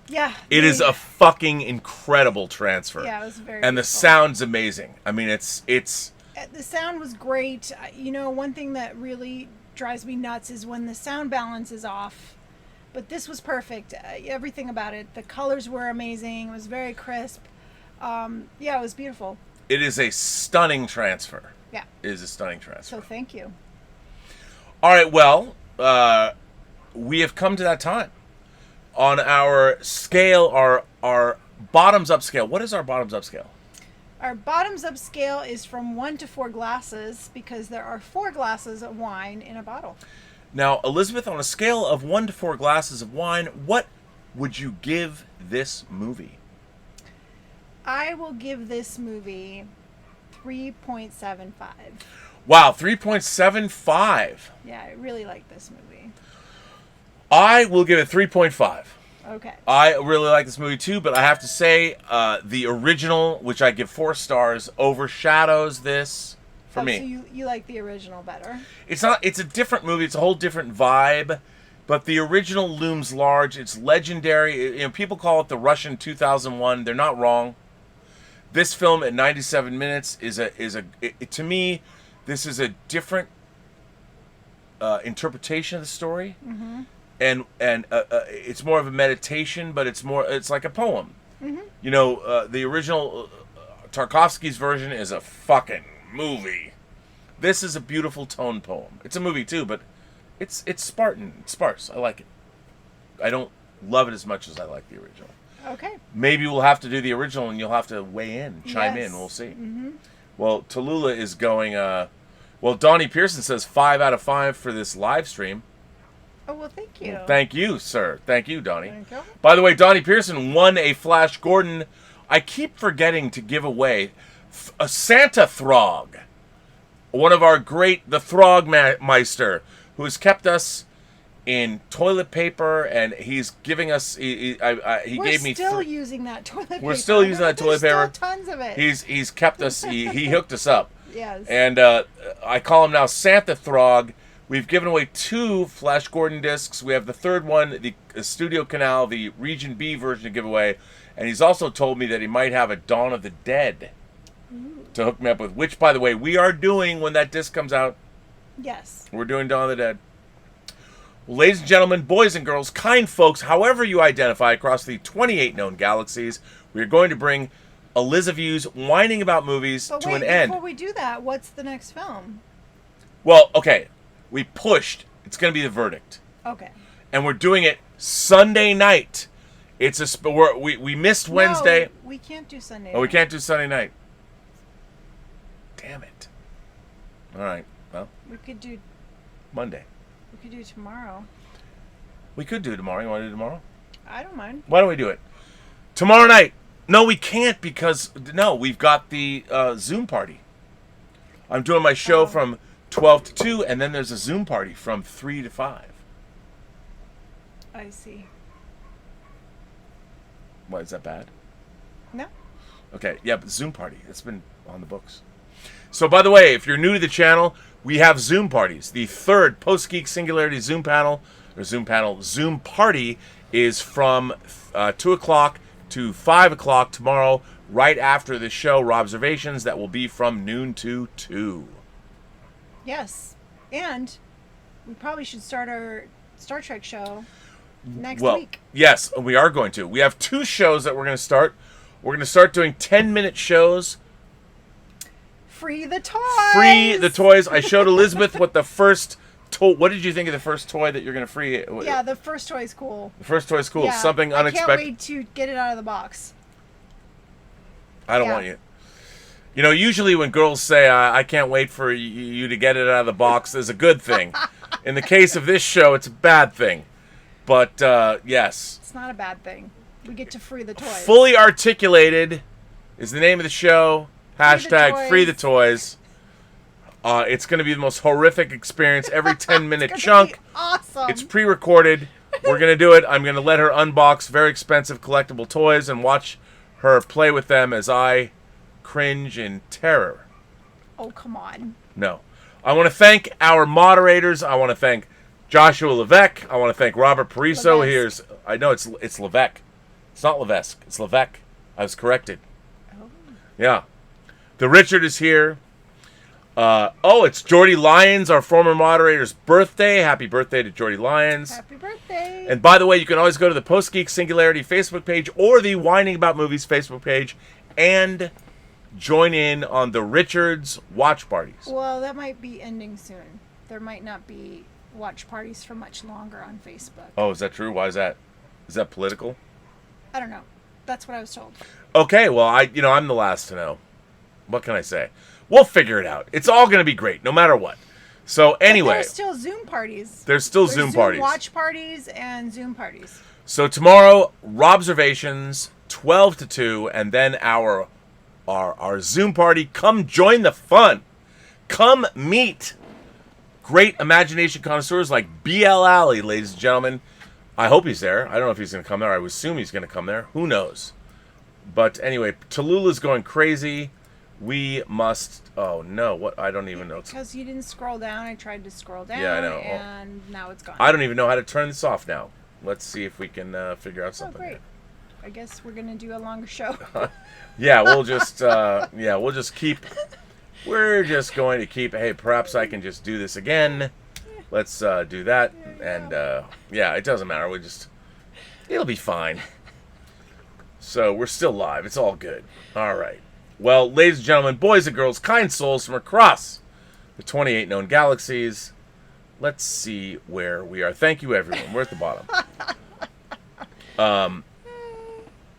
yeah. It is a fucking incredible transfer. Yeah, it was very And beautiful. the sound's amazing. I mean, it's... The sound was great. One thing that really drives me nuts is when the sound balance is off. But this was perfect. Everything about it. The colors were amazing. It was very crisp. It was beautiful. It is a stunning transfer. Yeah. It is a stunning transfer. So thank you. All right, well, we have come to that time. On our scale, our bottoms-up scale. What is our bottoms-up scale? Our bottoms-up scale is from 1 to 4 glasses because there are 4 glasses of wine in a bottle. Now, Elizabeth, on a scale of 1 to 4 glasses of wine, what would you give this movie? I will give this movie 3.75. Wow, 3.75. Yeah, I really like this movie. I will give it 3.5. Okay. I really like this movie too, but I have to say the original, which I give 4 stars, overshadows this for me. So you like the original better? It's a different movie. It's a whole different vibe, but the original looms large. It's legendary. People call it the Russian 2001. They're not wrong. This film at 97 minutes to me, this is a different interpretation of the story. Mm-hmm. And it's more of a meditation, but it's like a poem. Mm-hmm. The original Tarkovsky's version is a fucking movie. This is a beautiful tone poem. It's a movie too, but it's Spartan. It's sparse. I like it. I don't love it as much as I like the original. Okay. Maybe we'll have to do the original, and you'll have to weigh in, chime in. We'll see. Mm-hmm. Well, Tallulah is going. Donnie Pearson says 5 out of 5 for this live stream. Oh, well, thank you. Thank you, sir. Thank you, Donnie. Thank you. By the way, Donnie Pearson won a Flash Gordon. I keep forgetting to give away a Santa Throg. One of our great, the Throg Meister, who has kept us in toilet paper, and he's giving us. He gave me. We're still using that toilet paper. We're still using that toilet paper. There's still tons of it. He's kept us. He hooked us up. Yes. And I call him now Santa Throg. We've given away 2 Flash Gordon discs. We have the third one, the Studio Canal, the Region B version to give away. And he's also told me that he might have a Dawn of the Dead to hook me up with, which, by the way, we are doing when that disc comes out. Yes. We're doing Dawn of the Dead. Ladies and gentlemen, boys and girls, kind folks, however you identify across the 28 known galaxies, we are going to bring Elizabeth's whining about movies to an end. Before we do that, what's the next film? Well, okay. We pushed. It's going to be The Verdict. Okay. And we're doing it Sunday night. It's we missed Wednesday. No, we can't do Sunday. Oh, we can't do Sunday night. Damn it. All right. Well, we could do Monday. We could do tomorrow. We could do tomorrow. You want to do tomorrow? I don't mind. Why don't we do it tomorrow night? No, we can't because we've got the Zoom party. I'm doing my show from 12 to 2, and then there's a Zoom party from 3 to 5. I see. Why, is that bad? No. Okay, yeah, but Zoom party. It's been on the books. So, by the way, if you're new to the channel, we have Zoom parties. The third Post-Geek Singularity Zoom party is from 2 o'clock to 5 o'clock tomorrow, right after the show, Robservations, that will be from noon to 2. Yes. And we probably should start our Star Trek show next week. Yes, we are going to. We have 2 shows that we're going to start. We're going to start doing 10-minute shows. Free the toys! Free the toys. I showed Elizabeth what the first toy... What did you think of the first toy that you're going to free? Yeah, the first toy is cool. The first toy is cool. Yeah, Something unexpected. I can't wait to get it out of the box. I don't want you... You know, usually when girls say, I can't wait for you to get it out of the box, is a good thing. In the case of this show, it's a bad thing. But, yes. It's not a bad thing. We get to free the toys. Fully Articulated is the name of the show. Hashtag free the toys. It's going to be the most horrific experience. Every 10-minute chunk. Awesome. It's pre-recorded. We're going to do it. I'm going to let her unbox very expensive collectible toys and watch her play with them as I... cringe in terror. Oh, come on. No. I want to thank our moderators. I want to thank Joshua Levesque. I want to thank Robert Pariso. I know it's Levesque. It's not Levesque. It's Levesque. I was corrected. Oh. Yeah. The Richard is here. It's Jordy Lyons, our former moderator's birthday. Happy birthday to Jordy Lyons. Happy birthday. And by the way, you can always go to the Post-Geek Singularity Facebook page or the Whining About Movies Facebook page and join in on the Richards watch parties. Well, that might be ending soon. There might not be watch parties for much longer on Facebook. Oh, is that true? Why is that? Is that political? I don't know. That's what I was told. Okay, well, I'm the last to know. What can I say? We'll figure it out. It's all going to be great, no matter what. So anyway, there's still Zoom parties. There's Zoom parties. Watch parties and Zoom parties. So tomorrow, Robservations, 12 to 2, and then our Zoom party. Come join the fun. Come meet great imagination connoisseurs like B.L. Alley, ladies and gentlemen. I hope he's there. I don't know if he's going to come there. I would assume he's going to come there. Who knows? But anyway, Tallulah's going crazy. We must... Oh, no. What? I don't even know. Because you didn't scroll down. I tried to scroll down. Yeah, I know. And now it's gone. I don't even know how to turn this off now. Let's see if we can figure out something. Oh, great. I guess we're going to do a longer show. Yeah, we'll just... we'll just keep... We're just going to keep... Hey, perhaps I can just do this again. Let's do that. And, it doesn't matter. It'll be fine. So, we're still live. It's all good. All right. Well, ladies and gentlemen, boys and girls, kind souls from across the 28 known galaxies, let's see where we are. Thank you, everyone. We're at the bottom.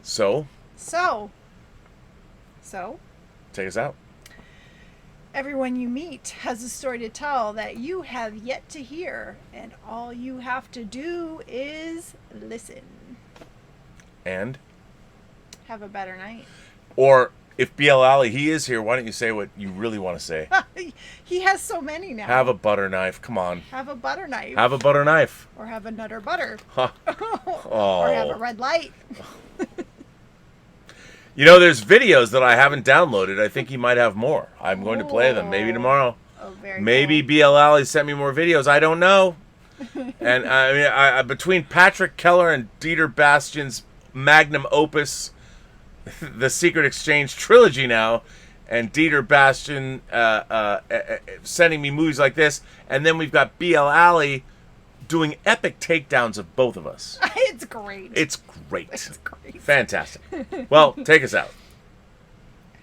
So? Take us out. Everyone you meet has a story to tell that you have yet to hear, and all you have to do is listen. And? Have a better night. Or, if B.L. Alley, he is here, why don't you say what you really want to say? He has so many now. Have a butter knife. Come on. Have a butter knife. Have a butter knife. Or have a nutter butter. Huh. Or have a red light. You know, there's videos that I haven't downloaded. I think he might have more. I'm going to play them. Maybe tomorrow. Oh, very Maybe cool. B.L. Alley sent me more videos. I don't know. And I mean, between Patrick Keller and Dieter Bastian's magnum opus, The Secret Exchange trilogy now, and Dieter Bastian sending me movies like this, and then we've got B.L. Alley doing epic takedowns of both of us. It's great. It's great. It's great. Fantastic. Well, take us out.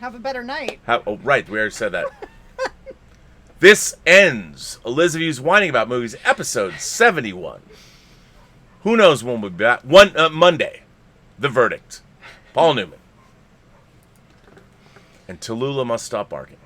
Have a better night. Oh, right. We already said that. This ends Elizabeth's Whining About Movies, episode 71. Who knows when we'll be back? Monday. The Verdict. Paul Newman. And Tallulah must stop barking.